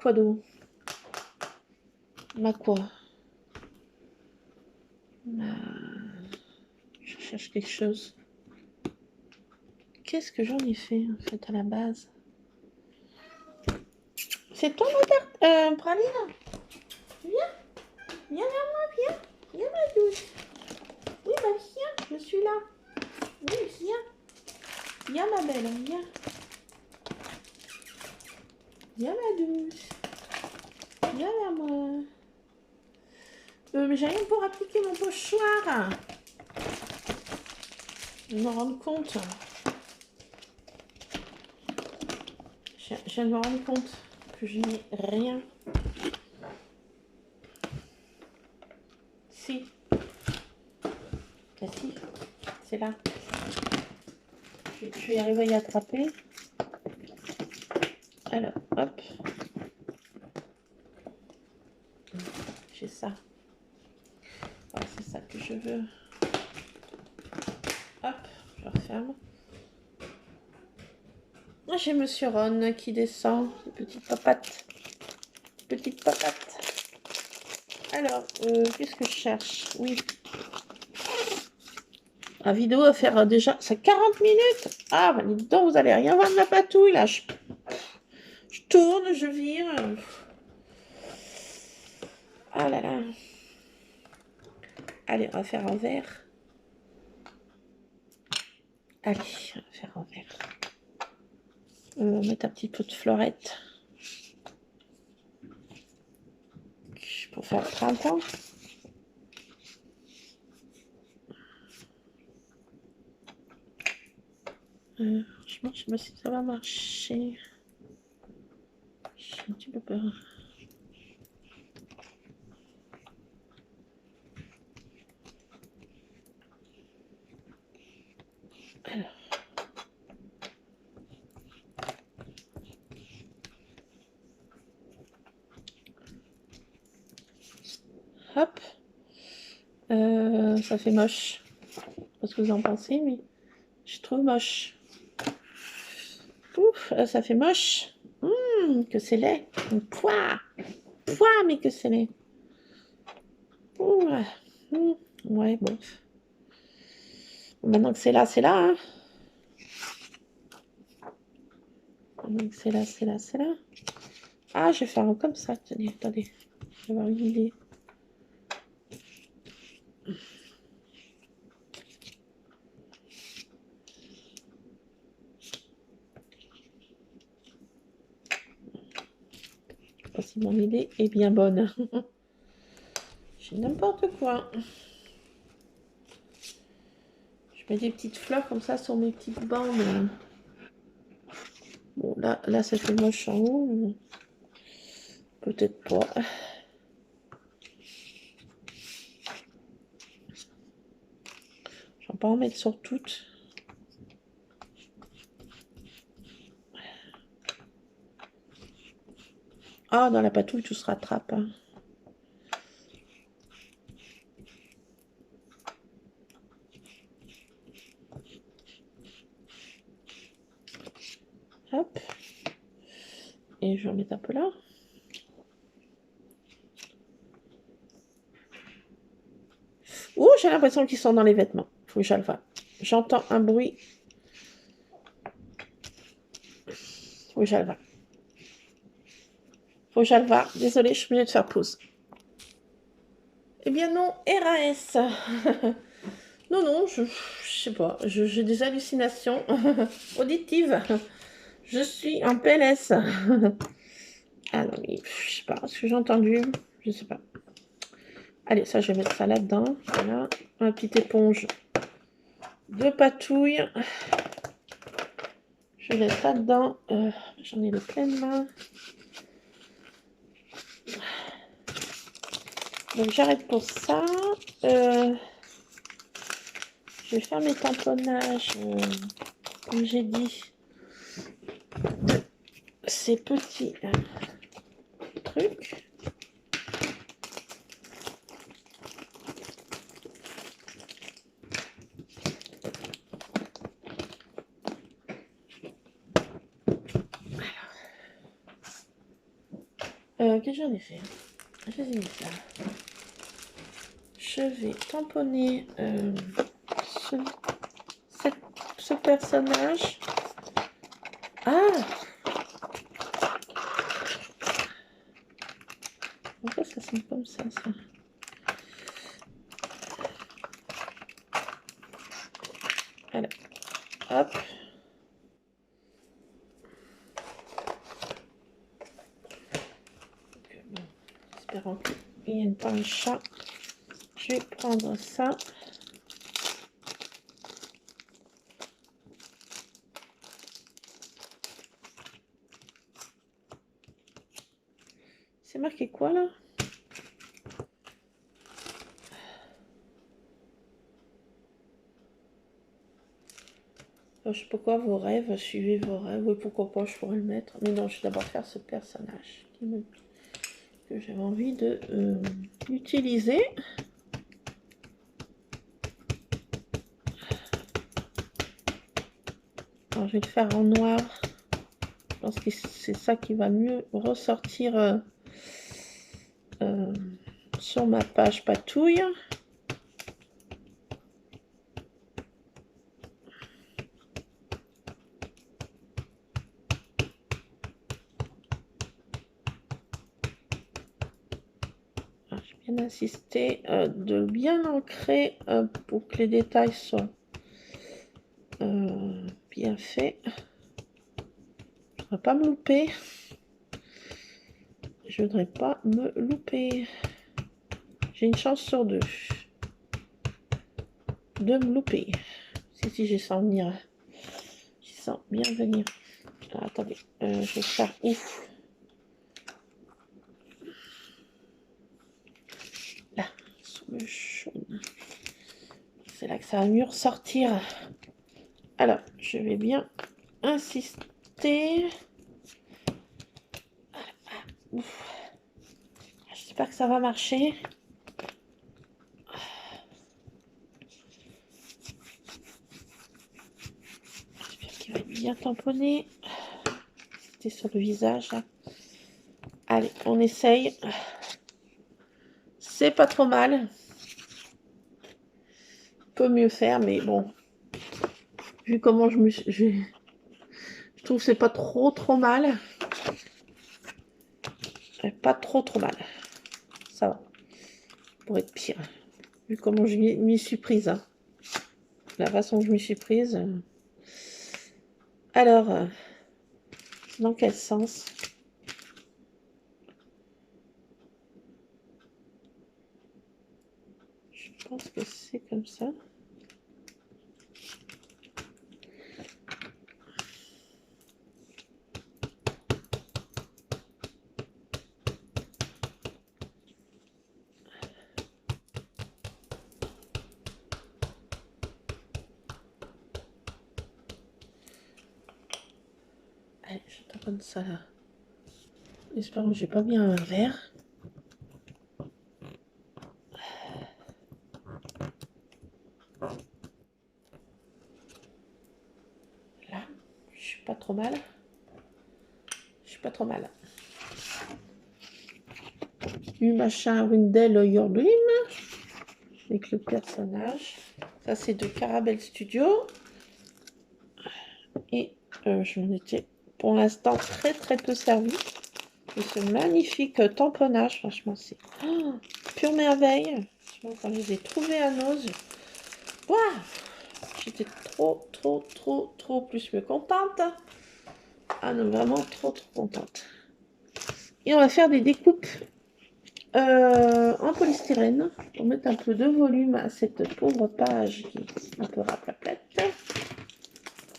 Quoi d'autre? Ma quoi? Je cherche quelque chose. Qu'est-ce que j'en ai fait en fait à la base? C'est toi ma praline? Viens, viens vers moi, viens, viens ma douce. Oui, bah viens, je suis là. Oui, viens, viens ma belle, viens. Viens ma douce. Viens vers moi. Mais j'ai rien pour appliquer mon pochoir. Je me rends compte. Je viens de me rendre compte que je n'ai rien. Si. Bah si, c'est là. Je vais arriver à y attraper. Alors, hop. J'ai ça. Voilà, c'est ça que je veux. Hop. je referme. Ah, j'ai Monsieur Ron qui descend, petite papate. Petite papate. Alors, qu'est-ce que je cherche? Oui. La vidéo va faire déjà... C'est 40 minutes. Ah, bah dis donc, vous allez rien voir de ma patouille, là. Je tourne, je vire. Ah là là. Allez, on va faire un verre. Allez, on va faire un verre. On va mettre un petit peu de fleurette. Pour faire le printemps. Franchement, je sais pas si ça va marcher. J'ai un petit peu peur. Alors. Hop. Ça fait moche. Je sais pas ce que vous en pensez, mais je trouve moche. Ouf, ça fait moche. Que c'est laid. Pouah, pouah, mais que c'est laid. Ouais, bon. Maintenant que c'est là, c'est là. Hein. Maintenant que c'est là, c'est là, c'est là. Ah, je vais faire comme ça. Tenez, attendez. Je vais avoir une idée. Je sais pas si mon idée est bien bonne. J'ai n'importe quoi. Je mets des petites fleurs comme ça sur mes petites bandes. Bon, là ça fait moche en haut. Peut-être pas. Je vais pas en mettre sur toutes. Ah, dans la patouille, tout se rattrape. Hein. Hop. Et je vais en mettre un peu là. Oh, j'ai l'impression qu'ils sont dans les vêtements. Faut que je le fasse. J'entends un bruit. Faut que je le fasse. Faut que je le fasse. Désolée, je suis obligée de faire pause. Eh bien non, RAS. Non, non, je sais pas. J'ai des hallucinations auditives. Je suis en PLS. Ah non, mais je sais pas ce que j'ai entendu. Je sais pas. Allez, ça, je vais mettre ça là-dedans. Voilà. Un petite éponge de patouille. Je vais mettre là-dedans. J'en ai les pleines mains. Donc, j'arrête pour ça. Je vais faire mes tamponnages. Comme j'ai dit. Ces petits trucs. Qu'est-ce que j'en ai fait? Je les ai mis là. Je vais tamponner ce personnage. Ah! Pourquoi ça sent comme ça? Alors, hop. Espérons qu'il n'y ait pas un chat. Je vais prendre ça. C'est marqué quoi là? Je sais pas quoi, vos rêves, suivez vos rêves. Oui, pourquoi pas, je pourrais le mettre. Mais non, je vais d'abord faire ce personnage que j'avais envie de utiliser. Alors, je vais le faire en noir. Je pense que c'est ça qui va mieux ressortir sur ma page patouille. J'ai bien insisté de bien ancrer pour que les détails soient bien faits. Je ne voudrais pas me louper. Je ne voudrais pas me louper. J'ai une chance sur deux de me louper. Si, j'ai sens venir. J'y sens bien venir. Alors, attendez, je vais faire ouf. Là, sous le jaune. C'est là que ça va mieux ressortir. Alors, je vais bien insister. Ouf. J'espère que ça va marcher. J'espère qu'il va être bien tamponné. C'était sur le visage. Là. Allez, on essaye. C'est pas trop mal. On peut mieux faire, mais bon. Vu comment je trouve que c'est pas trop mal. Pas trop mal. Ça va. Pour être pire. Vu comment je m'y suis prise. Hein. La façon que je m'y suis prise. Alors, dans quel sens? Je pense que c'est comme ça. Allez, je tamponne ça là. J'espère que j'ai pas mis un verre. Là, je suis pas trop mal. Je suis pas trop mal. Du machin Wendell Your Dream avec le personnage. Ça, c'est de Carabel Studio. Et je m'en étais pour l'instant très peu servi de ce magnifique tamponnage. Franchement, c'est pure merveille. Quand je les ai trouvés à Nose, waouh, j'étais trop plus que contente. Ah non, vraiment trop contente. Et on va faire des découpes en polystyrène pour mettre un peu de volume à cette pauvre page qui est un peu raplapette.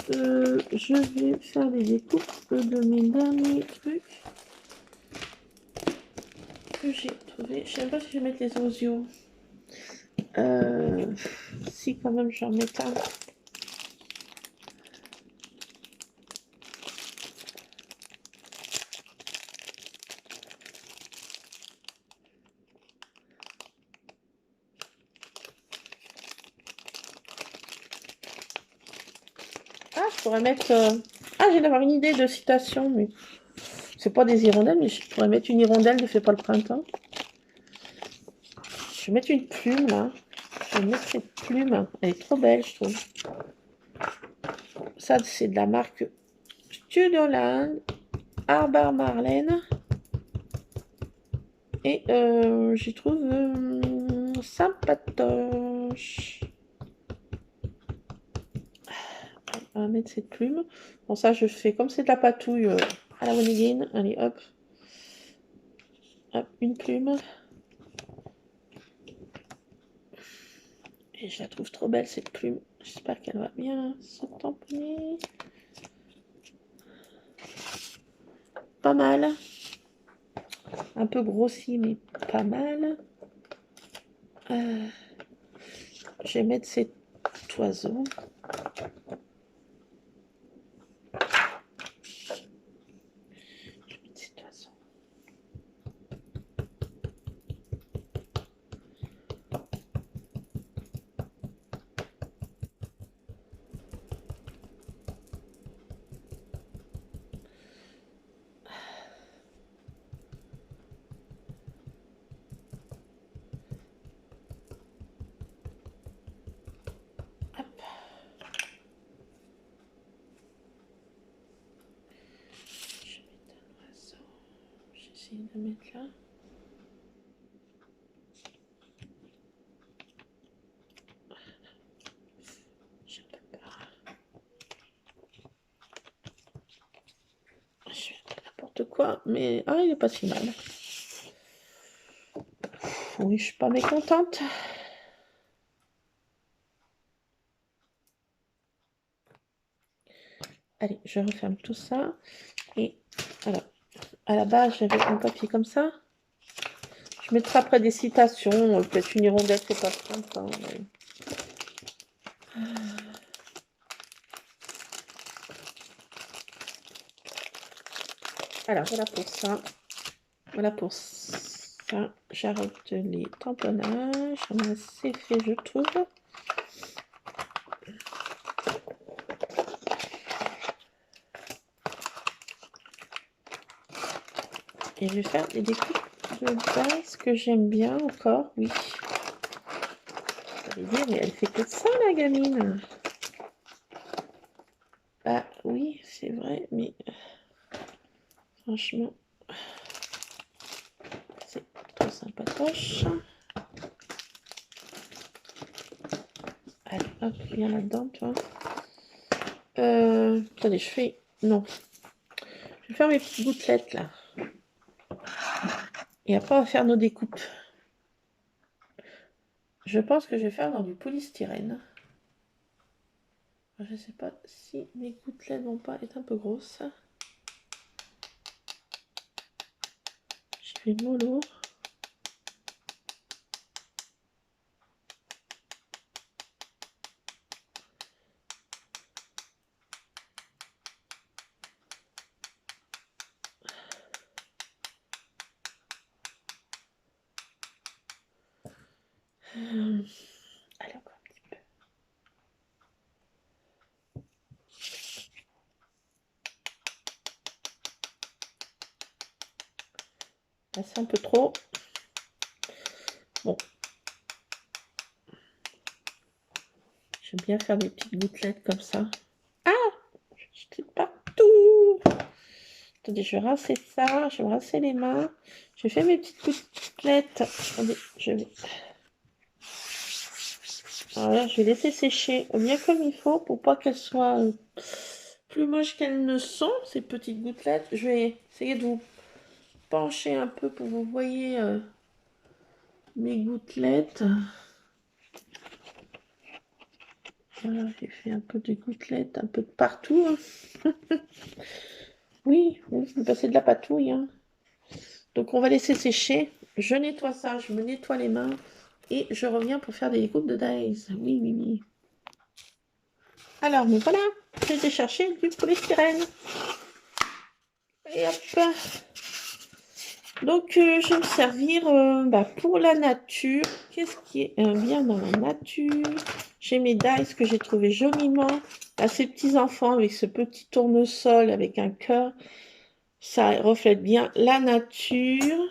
Je vais faire des découpes de mes derniers trucs que j'ai trouvé. Je ne sais pas si je vais mettre les osios. Si, quand même, j'en mets un. Ah, je pourrais mettre... Ah, j'ai d'avoir une idée de citation, mais... C'est pas des hirondelles, mais je pourrais mettre une hirondelle de Fait pas le printemps. Je vais mettre une plume, là. Je vais mettre cette plume. Elle est trop belle, je trouve. Ça, c'est de la marque Studioland, Arbor Marlène. Et j'y trouve sympatoche. On va mettre cette plume. Bon, ça, je fais comme c'est de la patouille à la one again. Allez, hop. Hop, une plume. Et je la trouve trop belle, cette plume. J'espère qu'elle va bien se tamponner. Pas mal. Un peu grossi, mais pas mal. Je vais mettre cet oiseau. essayer de mettre là. Je peux pas. Je fais n'importe quoi, mais ah, il est pas si mal. Oui, je suis pas mécontente. Allez, je referme tout ça. Et alors, à la base, j'avais un papier comme ça. Je mettrai après des citations, peut-être une hirondelle, c'est pas sympa. Mais... Alors, voilà pour ça. Voilà pour ça. J'arrête les tamponnages. On a assez fait, je trouve. Et je vais faire des découpes de base que j'aime bien encore, oui. Vous allez dire, mais elle fait que ça, la gamine. Ah oui, c'est vrai, mais franchement, c'est trop sympatoche. Allez, hop, viens là-dedans, toi. Attendez, je fais... Non. Je vais faire mes petites gouttelettes, là. Et après, on va faire nos découpes. Je pense que je vais faire dans du polystyrène. Je ne sais pas si mes gouttelettes vont pas être un peu grosses. Je fais mollo. Allez, encore un petit peu. Là, c'est un peu trop. Bon. J'aime bien faire des petites gouttelettes comme ça. Ah! Je partout! Attendez, je vais rincer ça. Je vais me rincer les mains. Je fais mes petites gouttelettes. Attendez, je vais... Alors là, je vais laisser sécher bien comme il faut pour pas qu'elles soient plus moches qu'elles ne sont, ces petites gouttelettes. Je vais essayer de vous pencher un peu pour que vous voyez mes gouttelettes. Voilà, j'ai fait un peu de gouttelettes, un peu de partout. Hein. Oui, oui, vous passez de la patouille. Hein. Donc on va laisser sécher. Je nettoie ça, je me nettoie les mains. Et je reviens pour faire des découpes de dies. Oui, oui, oui. Alors, mais voilà, j'ai cherché du polystyrène. Et hop. Donc, je vais me servir pour la nature. Qu'est-ce qui est bien dans la nature? J'ai mes dies que j'ai trouvé joliment. Là, ces petits enfants avec ce petit tournesol avec un cœur. Ça reflète bien la nature.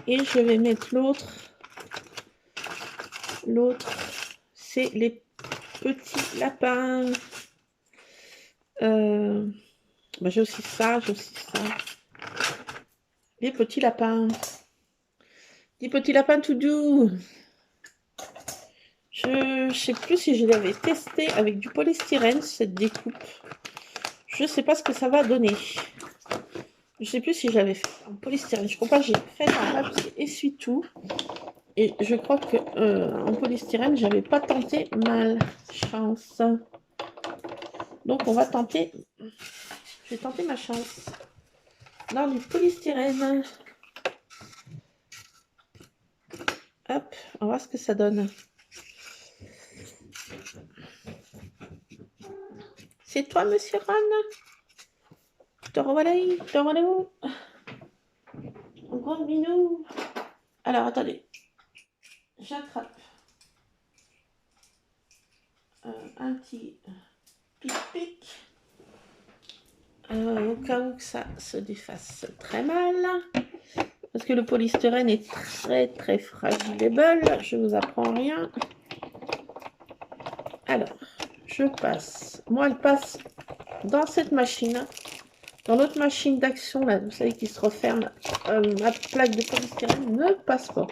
Et je vais mettre l'autre. L'autre, c'est les petits lapins. J'ai aussi ça, j'ai aussi ça. Les petits lapins. Des petits lapins tout doux. Je ne sais plus si je l'avais testé avec du polystyrène, cette découpe. Je ne sais pas ce que ça va donner. Je ne sais plus si j'avais fait en polystyrène. Je crois pas que j'ai fait en papier essuie-tout. Et je crois que en polystyrène, j'avais pas tenté malchance. Donc on va tenter. Je vais tenter ma chance. Dans du polystyrène. Hop, on va voir ce que ça donne. C'est toi, monsieur Ron? Te revoilà, te revoilà où? En gros minou. Alors, attendez. J'attrape un petit pic-pic. Au cas où que ça se défasse très mal. Parce que le polystyrène est très très fragile. Je vous apprends rien. Alors, je passe. Moi, elle passe dans cette machine. Dans l'autre machine d'action, là, vous savez, qui se referme, ma plaque de polystyrène ne passe pas.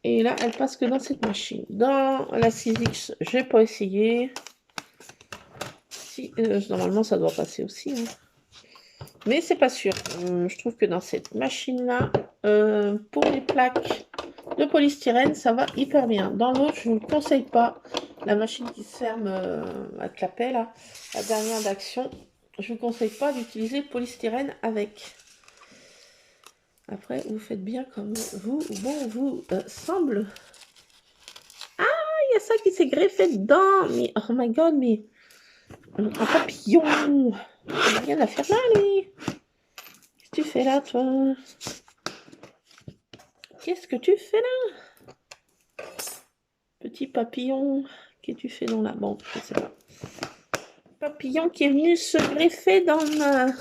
Et là, elle passe que dans cette machine. Dans la 6X, je n'ai pas essayé. Si, normalement, ça doit passer aussi. Hein. Mais c'est pas sûr. Je trouve que dans cette machine-là, pour les plaques de polystyrène, ça va hyper bien. Dans l'autre, je ne vous le conseille pas. La machine qui se ferme à clapet, là, la dernière d'action, je ne vous conseille pas d'utiliser le polystyrène avec. Après, vous faites bien comme vous semble. Ah, il y a ça qui s'est greffé dedans. Mais, oh my god, mais... Un papillon. Il n'y a rien à faire là, lui. Qu'est-ce que tu fais là, toi? Qu'est-ce que tu fais là? Petit papillon. Qu'est-ce que tu fais dans là? Bon, je sais pas. Papillon qui est venu se greffer dans le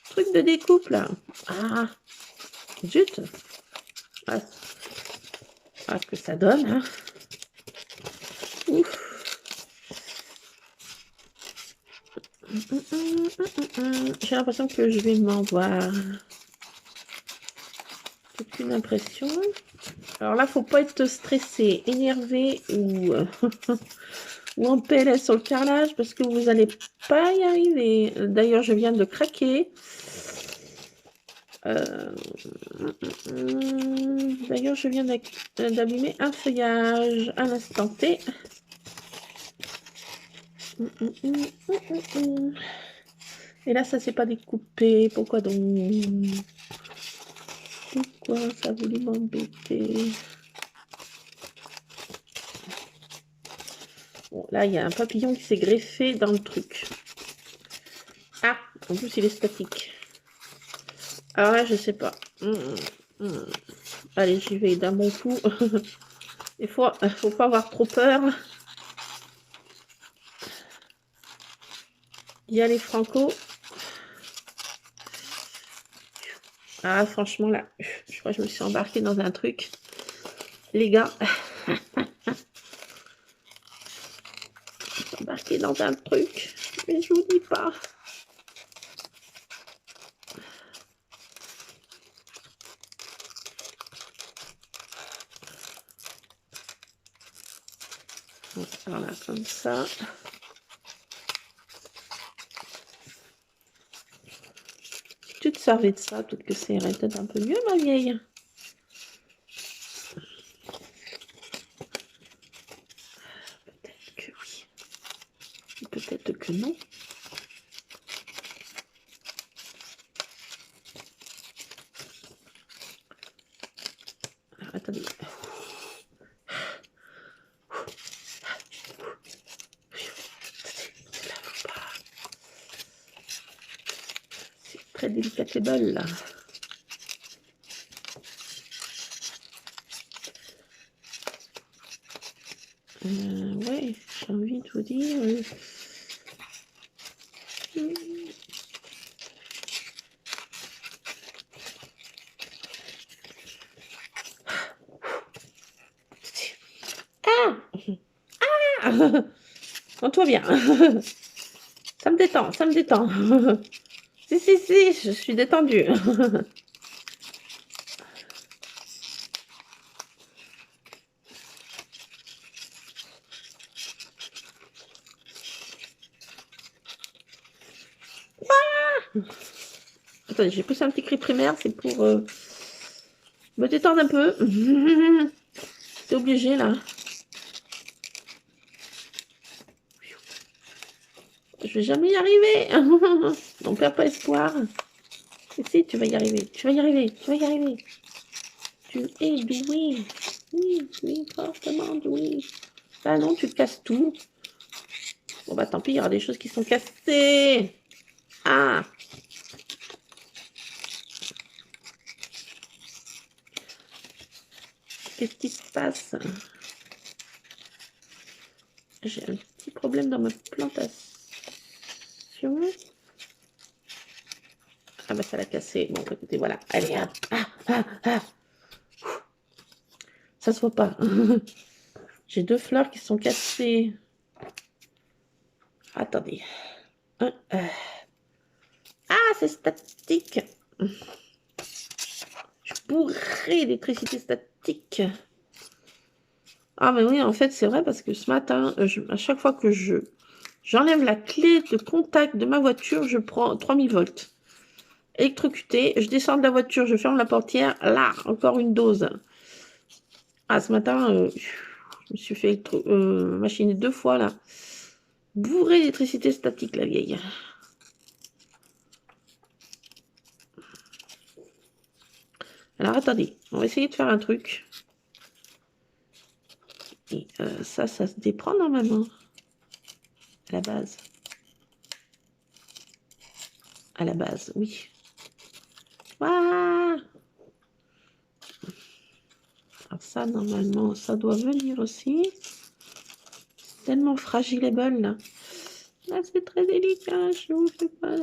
truc de découpe, là. Ah, zut. Ah, ce que ça donne, hein. Ouf. J'ai l'impression que je vais m'en voir. Aucune impression. Alors là, faut pas être stressé, énervé ou, ou en PLS sur le carrelage parce que vous n'allez pas y arriver. D'ailleurs, je viens de craquer. D'ailleurs, je viens d'abîmer un feuillage à l'instant T. Et là, ça s'est pas découpé. Pourquoi donc? Pourquoi ça a voulu m'embêter? Bon, là, il y a un papillon qui s'est greffé dans le truc. Ah, en plus, il est statique. Alors là, je sais pas. Allez, j'y vais d'un bon coup. Des fois, il faut pas avoir trop peur. Y aller franco. Ah, franchement, là, je crois que je me suis embarquée dans un truc. Les gars. Je suis embarquée dans un truc. Mais je vous dis pas. Voilà, comme ça. Si tu te servais de ça, peut-être que ça irait peut-être un peu mieux, ma vieille. Peut-être que oui. Peut-être que non. Alors, attendez. C'est très délicatable, là. Ouais, j'ai envie de vous dire... Ah, bon, toi bien. Ça me détend, ça me détend. Si, je suis détendue. Attendez, j'ai poussé un petit cri primaire, c'est pour me détendre un peu. C'est obligé, là. Je vais jamais y arriver. On perd pas espoir. Et si, tu vas y arriver. Tu vas y arriver. Tu vas y arriver. Tu es doué. Oui, fortement doué. Ah non, tu casses tout. Bon, bah tant pis, il y aura des choses qui sont cassées. Ah. Qu'est-ce qui se passe? J'ai un petit problème dans ma plantation. Ah bah ça l'a cassé. Bon, écoutez, voilà. Allez, hop. Ça se voit pas. J'ai deux fleurs qui sont cassées. Attendez. Ah, c'est statique. Je suis bourrée d'électricité statique. Ah, mais oui, en fait, c'est vrai parce que ce matin, à chaque fois que j'enlève la clé de contact de ma voiture, je prends 3000 volts. Électrocuté, je descends de la voiture, je ferme la portière, là, encore une dose. Ah, ce matin, je me suis fait machiner 2 fois, là. Bourrée d'électricité statique, la vieille. Alors, attendez, on va essayer de faire un truc. Et ça se déprend normalement. À la base. À la base, oui. Ah, alors ça, normalement, ça doit venir aussi. C'est tellement fragile, là. Là, c'est très délicat, je vous fais pas...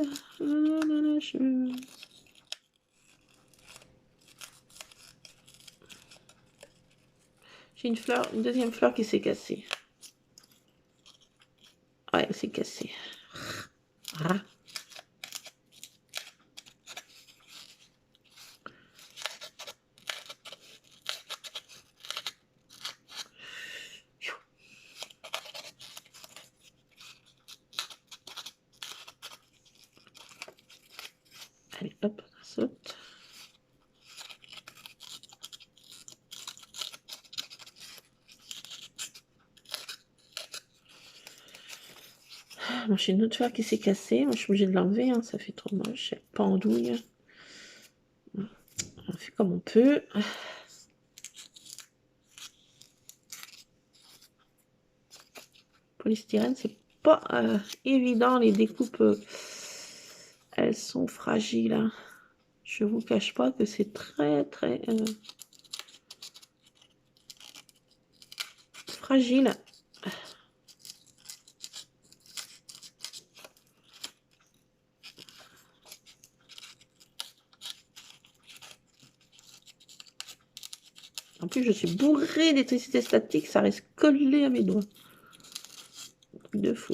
J'ai une deuxième fleur qui s'est cassée. Ouais, elle s'est cassée. Ah. Allez, hop, ça saute. Moi, j'ai une autre fleur qui s'est cassée. Moi, je suis obligée de l'enlever, hein, ça fait trop moche. Elle pendouille. On fait comme on peut. Polystyrène, c'est pas évident. Les découpes, elles sont fragiles. Hein. Je vous cache pas que c'est très, très fragile. En plus, je suis bourrée d'électricité statique, ça reste collé à mes doigts. Truc de fou.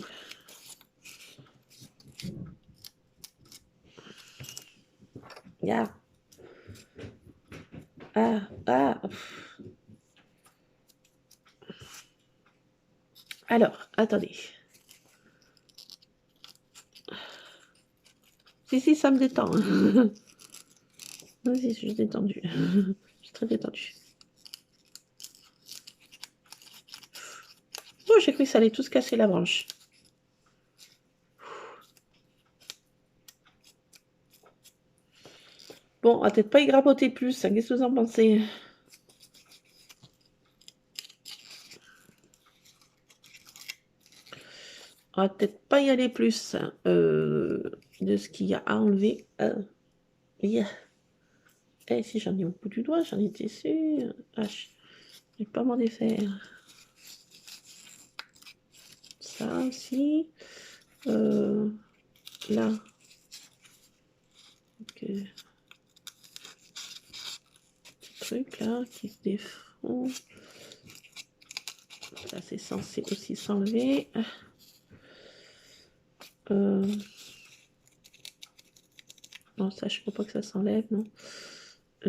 Yeah. Ah. Alors, attendez. Si, ça me détend. Si, je suis détendue. Je suis très détendue. Oh, j'ai cru que ça allait tous casser la branche. Bon, on va peut-être pas y grapoter plus. Qu'est-ce que vous en pensez? On va peut-être pas y aller plus de ce qu'il y a à enlever. Yeah. Eh, si j'en ai au bout du doigt, j'en étais sûre. Ah, je vais pas m'en défaire. Ça aussi. Là. Ok. Petit truc là qui se défend. Ça, c'est censé aussi s'enlever. Non, ça, je crois pas que ça s'enlève, non.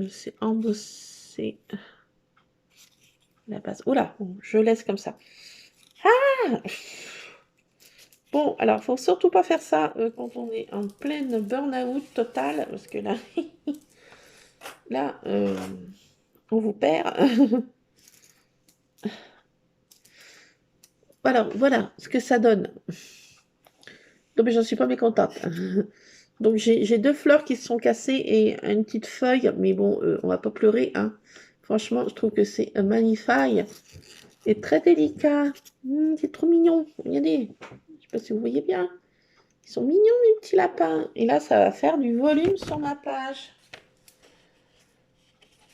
C'est embossé. La base. Oula, bon, je laisse comme ça. Ah! Bon, alors, faut surtout pas faire ça quand on est en pleine burn-out totale, parce que là, là, on vous perd. Alors, voilà ce que ça donne. Donc, j'en suis pas mécontente. Donc, j'ai 2 fleurs qui se sont cassées et une petite feuille, mais bon, on va pas pleurer, hein. Franchement, je trouve que c'est magnifique et très délicat. C'est trop mignon. Regardez, je sais pas si vous voyez bien. Ils sont mignons, les petits lapins. Et là, ça va faire du volume sur ma page.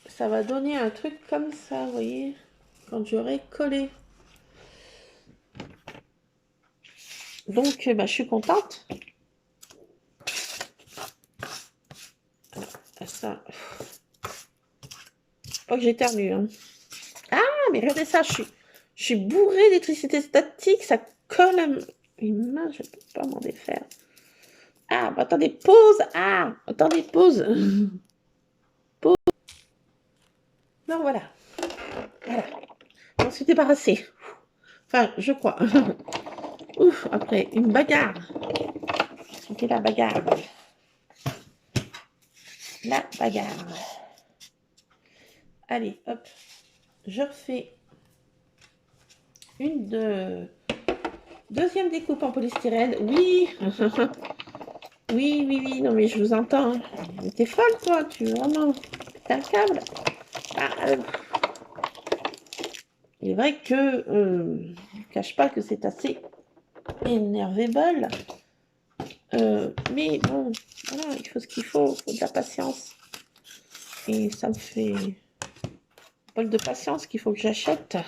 Ça va donner un truc comme ça, vous voyez, quand j'aurai collé. Donc, je suis contente. Alors, ça... Pas que j'éternue, hein. Ah, mais regardez ça, je suis bourrée d'électricité statique, ça colle à une main, je ne peux pas m'en défaire. Ah, bah, attendez, pause. Ah, attendez, pause. Pause. Non, voilà. Voilà. On s'est débarrassé. Enfin, je crois. Ouf, après, une bagarre. C'était la bagarre. La bagarre. Allez, hop. Je refais deuxième découpe en polystyrène. Oui. Oui, oui, oui. Non, mais je vous entends. T'es folle, toi. Tu veux vraiment péter un câble. Ah, il est vrai que je ne cache pas que c'est assez énervable. Mais bon, voilà, il faut ce qu'il faut de la patience. Et ça me fait un bol de patience qu'il faut que j'achète.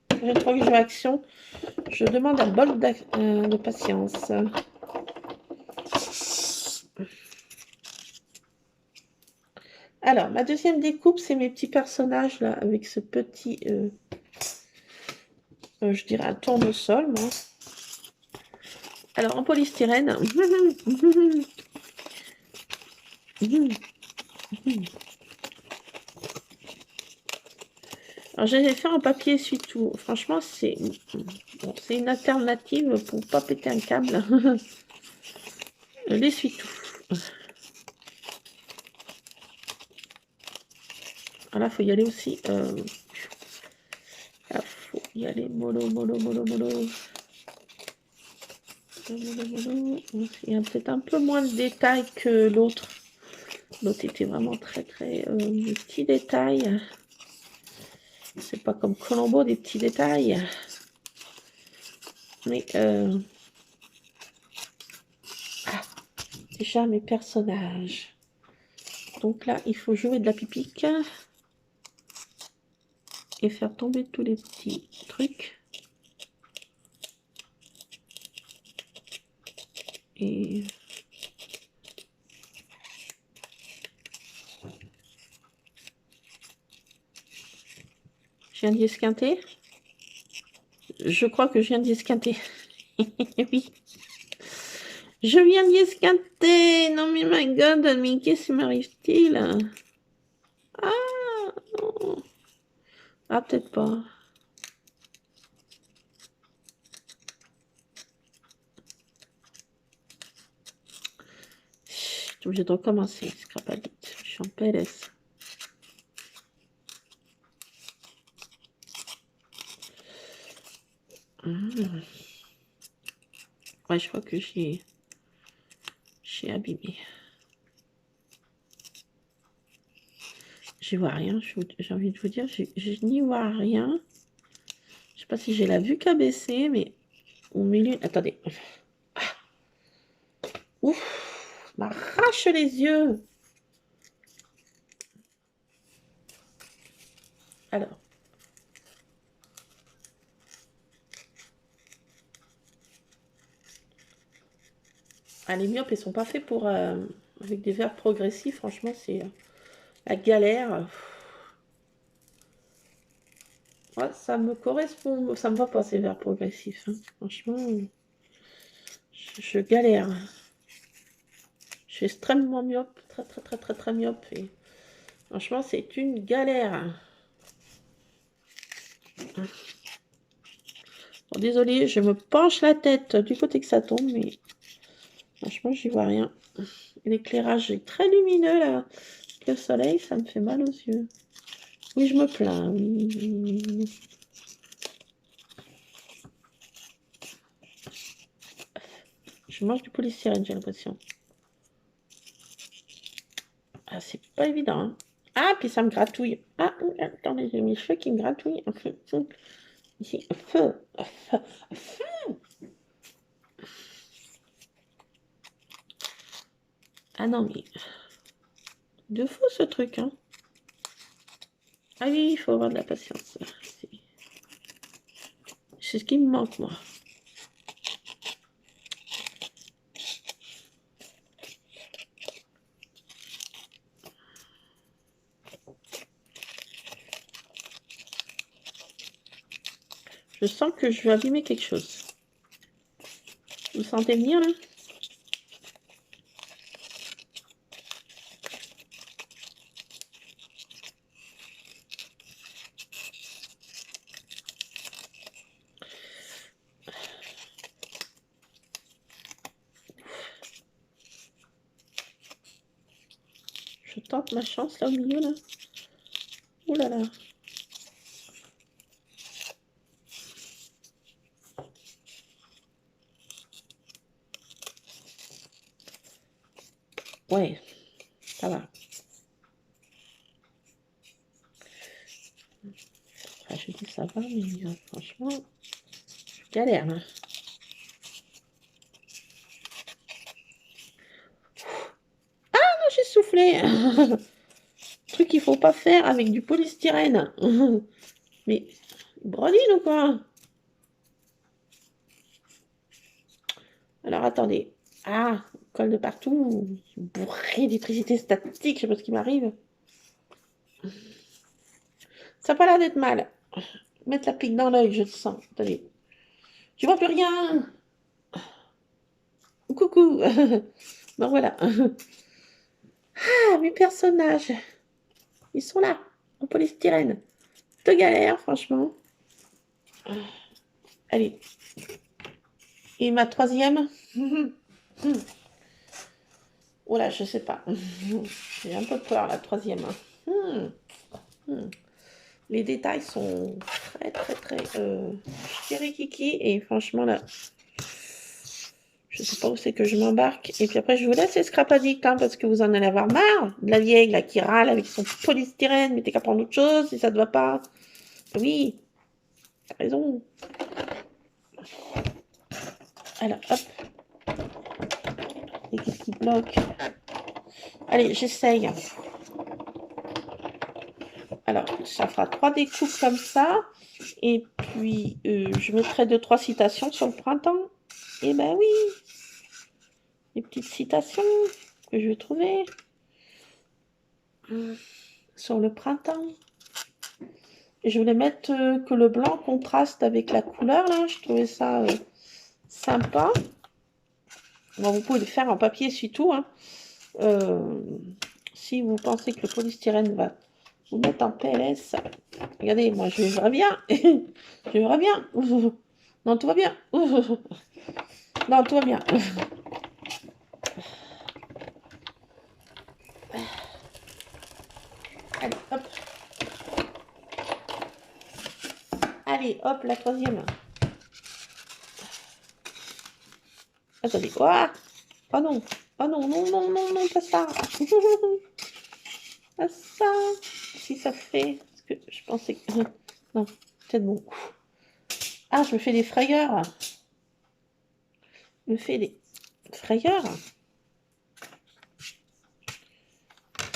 La prochaine fois que je vais à Action, je demande un bol de patience. Alors, ma deuxième découpe, c'est mes petits personnages là, avec ce petit, je dirais un tournesol, moi. Alors, en polystyrène. Alors, j'ai fait en papier essuie-tout. Franchement, c'est bon, une alternative pour ne pas péter un câble. L'essuie-tout. Alors là, il faut y aller aussi. Il faut y aller mollo, mollo, mollo, mollo. Il y a peut-être un peu moins de détails que l'autre. L'autre était vraiment très, très petits détails. C'est pas comme Colombo, des petits détails. Mais déjà mes personnages. Donc là, il faut jouer de la pipique et faire tomber tous les petits trucs. Et je viens d'y esquinter. Je crois que je viens d'y esquinter. Oui. Je viens d'y esquinter. Non mais my god, mais qu'est-ce qui m'arrive-t-il? Ah non. Ah, peut-être pas. Je suis obligée de recommencer, Scrapalite. Je suis en PLS. Ouais, je crois que j'ai abîmé. Je vois rien, j'ai envie de vous dire, je n'y vois rien. Je sais pas si j'ai la vue qui a baissé, mais au milieu... Attendez. Ah. Ouf, m'arrache les yeux. Alors. Ah, les myopes, ils sont pas faits pour... avec des verres progressifs, franchement, c'est la galère. Ouais, ça me correspond, ça me va pas ces verres progressifs. Hein. Franchement, je galère. Je suis extrêmement myope, très très très très très myope. Et franchement, c'est une galère. Bon, désolée, je me penche la tête du côté que ça tombe, mais franchement, j'y vois rien. L'éclairage est très lumineux là. Le soleil, ça me fait mal aux yeux. Oui, je me plains. Oui. Je mange du polystyrène, j'ai l'impression. Ah, c'est pas évident. Hein. Ah, puis ça me gratouille. Ah, attendez, j'ai mes cheveux qui me gratouillent. Ici, feu. Ah non, mais... De fou, ce truc, hein. Ah oui, il faut avoir de la patience. C'est ce qui me manque, moi. Je sens que je vais abîmer quelque chose. Vous sentez venir, là? tente ma chance là au milieu là. Ouh là là. Ouais, ça va. Enfin, je dis ça va, mais franchement, je galère. Hein. Ah non, j'ai soufflé. Truc qu'il faut pas faire avec du polystyrène. Mais, brodine ou quoi? Alors, attendez. Ah, colle de partout. Bourré d'électricité statique, je sais pas ce qui m'arrive. Ça n'a pas l'air d'être mal. Mettre la pique dans l'œil, je le sens. Attendez. Je vois plus rien. Coucou. Bon, voilà. Ah, mes personnages. Ils sont là, en polystyrène. De galère, franchement. Allez. Et ma troisième? Oh là, je sais pas. J'ai un peu peur, la troisième. Les détails sont très, très, très... je dirais kiki. Et franchement, là... Je sais pas où c'est que je m'embarque. Et puis après, je vous laisse les scrap addicts, hein, parce que vous en allez avoir marre. De la vieille, là, qui râle avec son polystyrène. Mais t'es qu'à prendre autre chose si ça te va pas. Oui, t'as raison. Alors, hop. Et qu'est-ce qui bloque? Allez, j'essaye. Alors, ça fera 3 découpes comme ça. Et puis, je mettrai 2-3 citations sur le printemps. Eh ben oui. Des petites citations que je vais trouver. Sur le printemps. Et je voulais mettre que le blanc contraste avec la couleur, là. Je trouvais ça sympa. Bon, vous pouvez le faire en papier, c'est tout. Hein. Si vous pensez que le polystyrène va vous mettre en PLS, regardez, moi, je verrai bien. Je verrai bien. Non, tout va bien. Non, tout va bien. Allez, hop. Allez, hop, la troisième. Attendez, quoi? Oh non. Oh non, non, non, non, non, pas ça. Pas ça. Si ça fait... Parce que je pensais que... Non, peut-être bon. Ah, je me fais des frayeurs. Je me fais des frayeurs.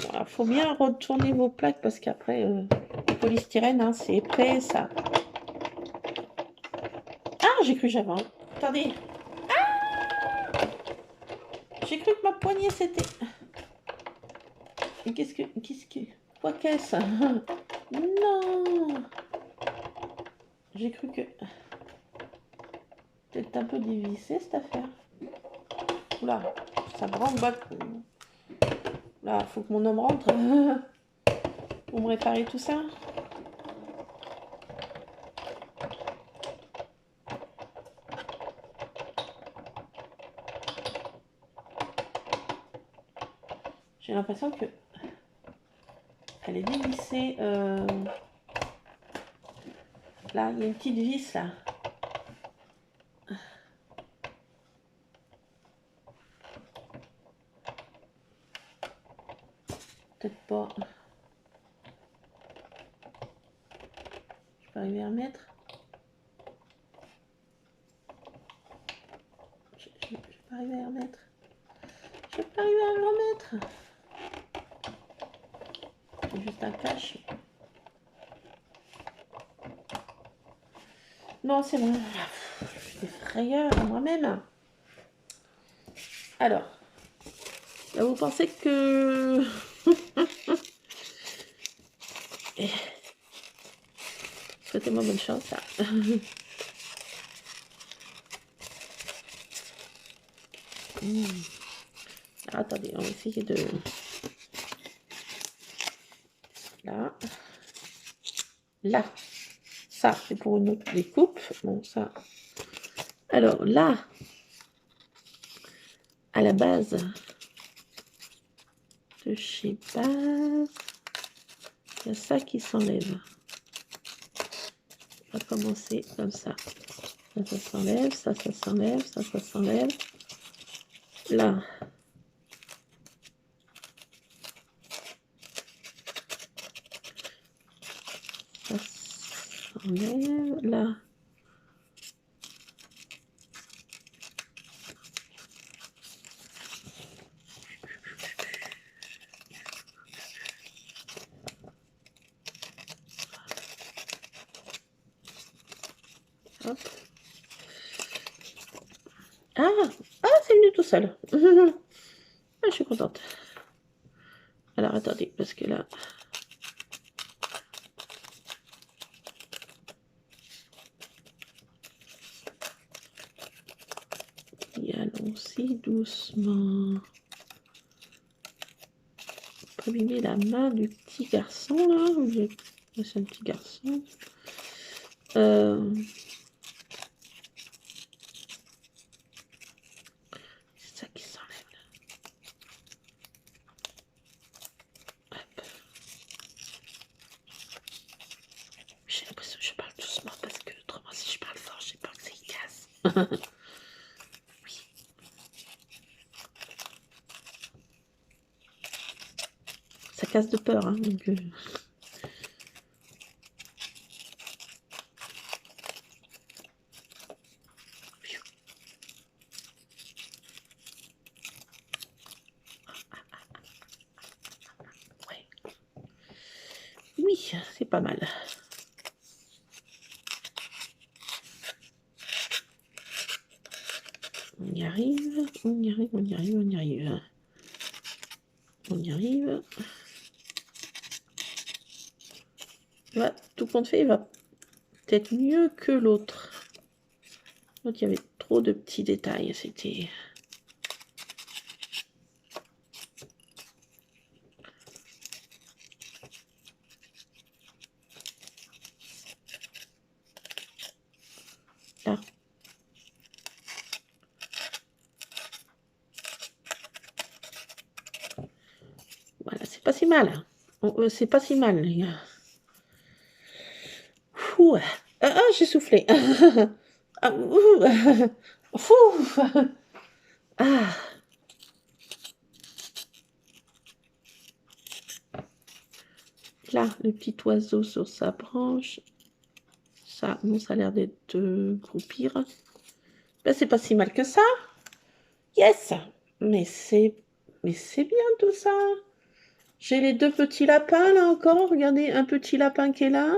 Bon, faut bien retourner vos plaques parce qu'après, le polystyrène, hein, c'est épais, ça. Ah, j'ai cru que j'avais... Attendez. Ah, j'ai cru que ma poignée, c'était... Qu'est-ce que... Quoi qu'est-ce? Non. J'ai cru que... Peut-être un peu dévissé, cette affaire. Oula, ça branle. Là, faut que mon homme rentre pour me réparer tout ça. J'ai l'impression que elle est dévissée. Là, il y a une petite vis là. Peut-être pas. Je peux arriver à mettre. Je peux pas arriver à remettre. Je peux pas arriver à le remettre. C'est juste un cache. Non, c'est bon. Je fais des frayeurs à moi-même. Alors, là, vous pensez que... Souhaitez-moi bonne chance, là. Alors, attendez, on va essayer de... Là. Là. Ça, c'est pour une autre découpe. Bon, ça... Alors, là, à la base je sais pas. Il y a ça qui s'enlève. On va commencer comme ça. Ça s'enlève, ça s'enlève, ça s'enlève. Là. Ça s'enlève, là. Hop. Ah, c'est venu tout seul. Je suis contente. Alors, attendez, parce que là... Y allons-y doucement. Pas abîmer la main du petit garçon, là. C'est un petit garçon. C'est ça qui s'enlève, là. Hop. J'ai l'impression que je parle doucement parce que autrement, si je parle fort, j'ai peur que ça y casse. Oui. Ça casse de peur, hein, donc... Oui, c'est pas mal. On y arrive, on y arrive, on y arrive, on y arrive. On y arrive. Ouais, tout compte fait, il va peut-être mieux que l'autre. L'autre, il y avait trop de petits détails, c'était... Là. Voilà, c'est pas si mal. C'est pas si mal, les gars. Ouh. J'ai soufflé. Ah, ah. Là, le petit oiseau sur sa branche. Ça, non, ça a l'air d'être groupir. Ben, c'est pas si mal que ça. Yes. Mais c'est bien tout ça. J'ai les deux petits lapins là encore. Regardez, un petit lapin qui est là.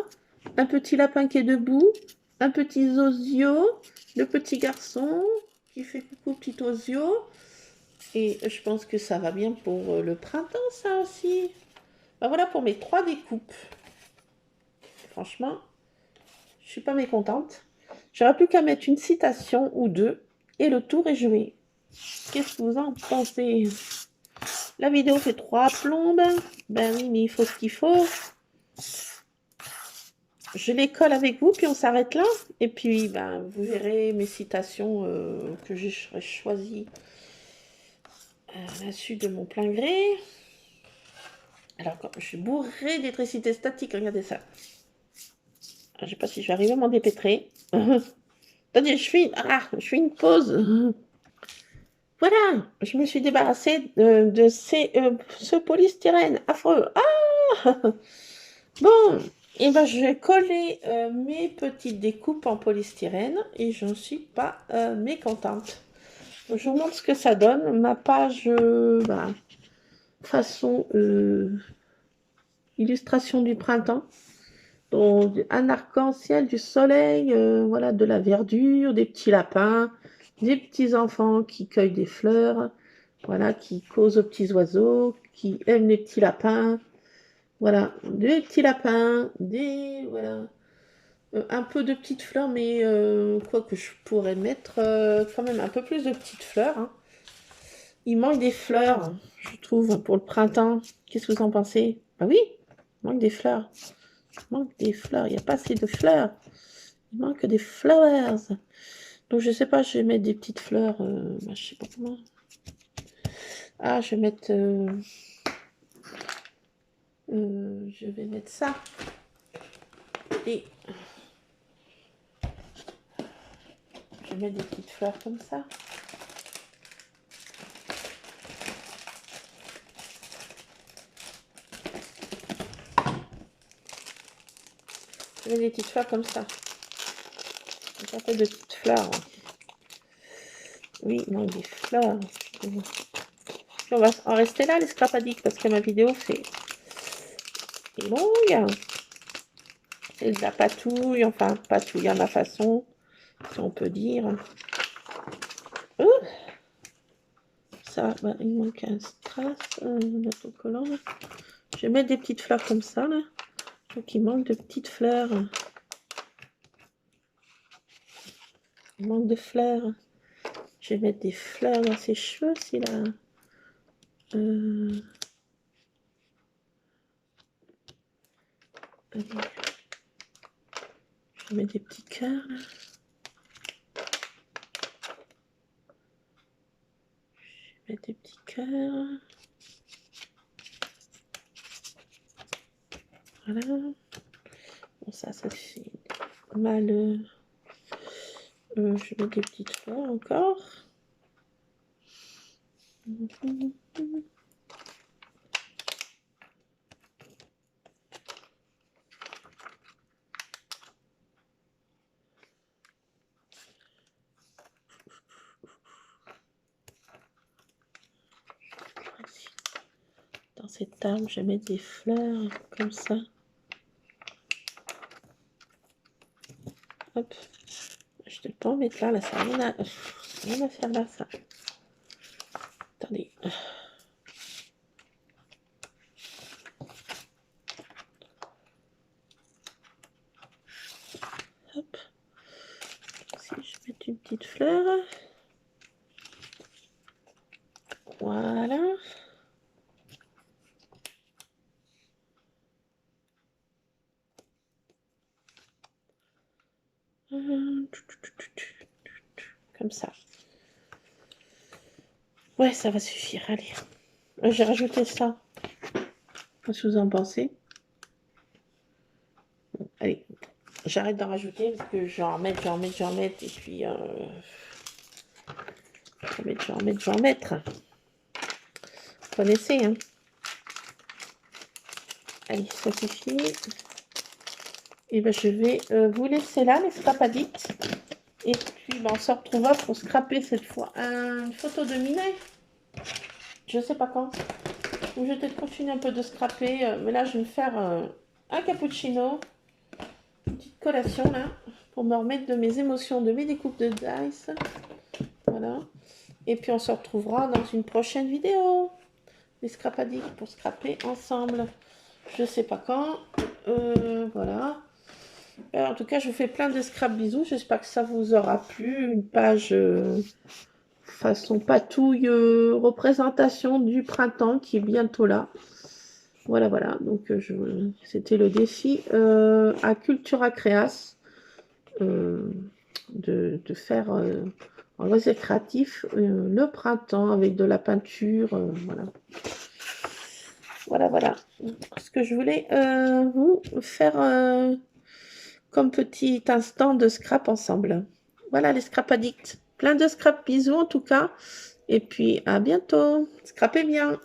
Un petit lapin qui est debout. Un petit osio. Le petit garçon qui fait coucou petit osio. Et je pense que ça va bien pour le printemps, ça aussi. Ben voilà pour mes 3 découpes. Franchement, je suis pas mécontente. J'aurais plus qu'à mettre une citation ou deux et le tour est joué. Qu'est-ce que vous en pensez? La vidéo fait 3 plombes. Ben oui, mais il faut ce qu'il faut. Je les colle avec vous, puis on s'arrête là. Et puis, ben, vous verrez mes citations que j'ai choisies à l'insu de mon plein gré. Alors, quand je suis bourrée d'électricité statique, regardez ça. Je ne sais pas si je vais arriver à m'en dépêtrer. Attendez, je fais une pause. Voilà, je me suis débarrassée de ce polystyrène affreux. Ah bon, et ben je vais coller mes petites découpes en polystyrène et je ne suis pas mécontente. Je vous montre ce que ça donne. Ma page façon illustration du printemps. Donc, un arc-en-ciel, du soleil, voilà, de la verdure, des petits lapins, des petits enfants qui cueillent des fleurs, voilà, qui causent aux petits oiseaux, qui aiment les petits lapins, voilà, des petits lapins, voilà, un peu de petites fleurs, mais quoi que je pourrais mettre quand même un peu plus de petites fleurs, hein. Il manque des fleurs, je trouve, pour le printemps. Qu'est-ce que vous en pensez? Ah oui, il manque des fleurs. Il manque des fleurs, il n'y a pas assez de fleurs. Il manque des flowers. Donc je sais pas, je vais mettre des petites fleurs, je sais pas comment. Ah, je vais mettre je vais mettre ça. Et je mets des petites fleurs comme ça. Je mets des petites fleurs comme ça. Ça fait de petites fleurs. Oui, non, des fleurs. On va en rester là, les scrap addicts, parce que ma vidéo, c'est longue. C'est de la patouille, enfin, patouille à ma façon, si on peut dire. Ça, bah, il manque un strass, un autocollant. Je vais mettre des petites fleurs comme ça, là. Donc, il manque de petites fleurs. Il manque de fleurs. Je vais mettre des fleurs dans ses cheveux, aussi, là. Allez. Je vais mettre des petits cœurs, là. Je vais mettre des petits cœurs. Voilà. Bon, ça fait mal. Je mets des petites fleurs encore. Dans cette arme, je vais mettre des fleurs comme ça. Hop. Je ne peux pas en mettre là, ça n'a rien à faire là, ça. Attendez. Hop. Si je mets une petite fleur. Voilà. Comme ça. Ouais, ça va suffire, allez. J'ai rajouté ça. Qu'est-ce que vous en pensez? Bon, allez, j'arrête d'en rajouter parce que j'en remets, et puis j'en mettre. Vous connaissez, hein? Allez, ça suffit. Et ben je vais vous laisser là, les scrap addicts. Et puis ben, on se retrouvera pour scraper cette fois une photo de Minet. Je sais pas quand. Donc, je vais peut-être continuer un peu de scraper. Mais là, je vais me faire un cappuccino. Une petite collation là. Pour me remettre de mes émotions, de mes découpes de dice. Voilà. Et puis on se retrouvera dans une prochaine vidéo. Les scrap addicts pour scraper ensemble. Je sais pas quand. Voilà. En tout cas, je vous fais plein de scrap bisous. J'espère que ça vous aura plu. Une page façon patouille, représentation du printemps qui est bientôt là. Voilà, voilà. Donc, c'était le défi à Cultura Créas de faire en loisir créatif le printemps avec de la peinture. Voilà. Voilà, voilà. Ce que je voulais vous faire comme petit instant de scrap ensemble. Voilà les scrap addicts. Plein de scrap bisous en tout cas. Et puis à bientôt. Scrapez bien.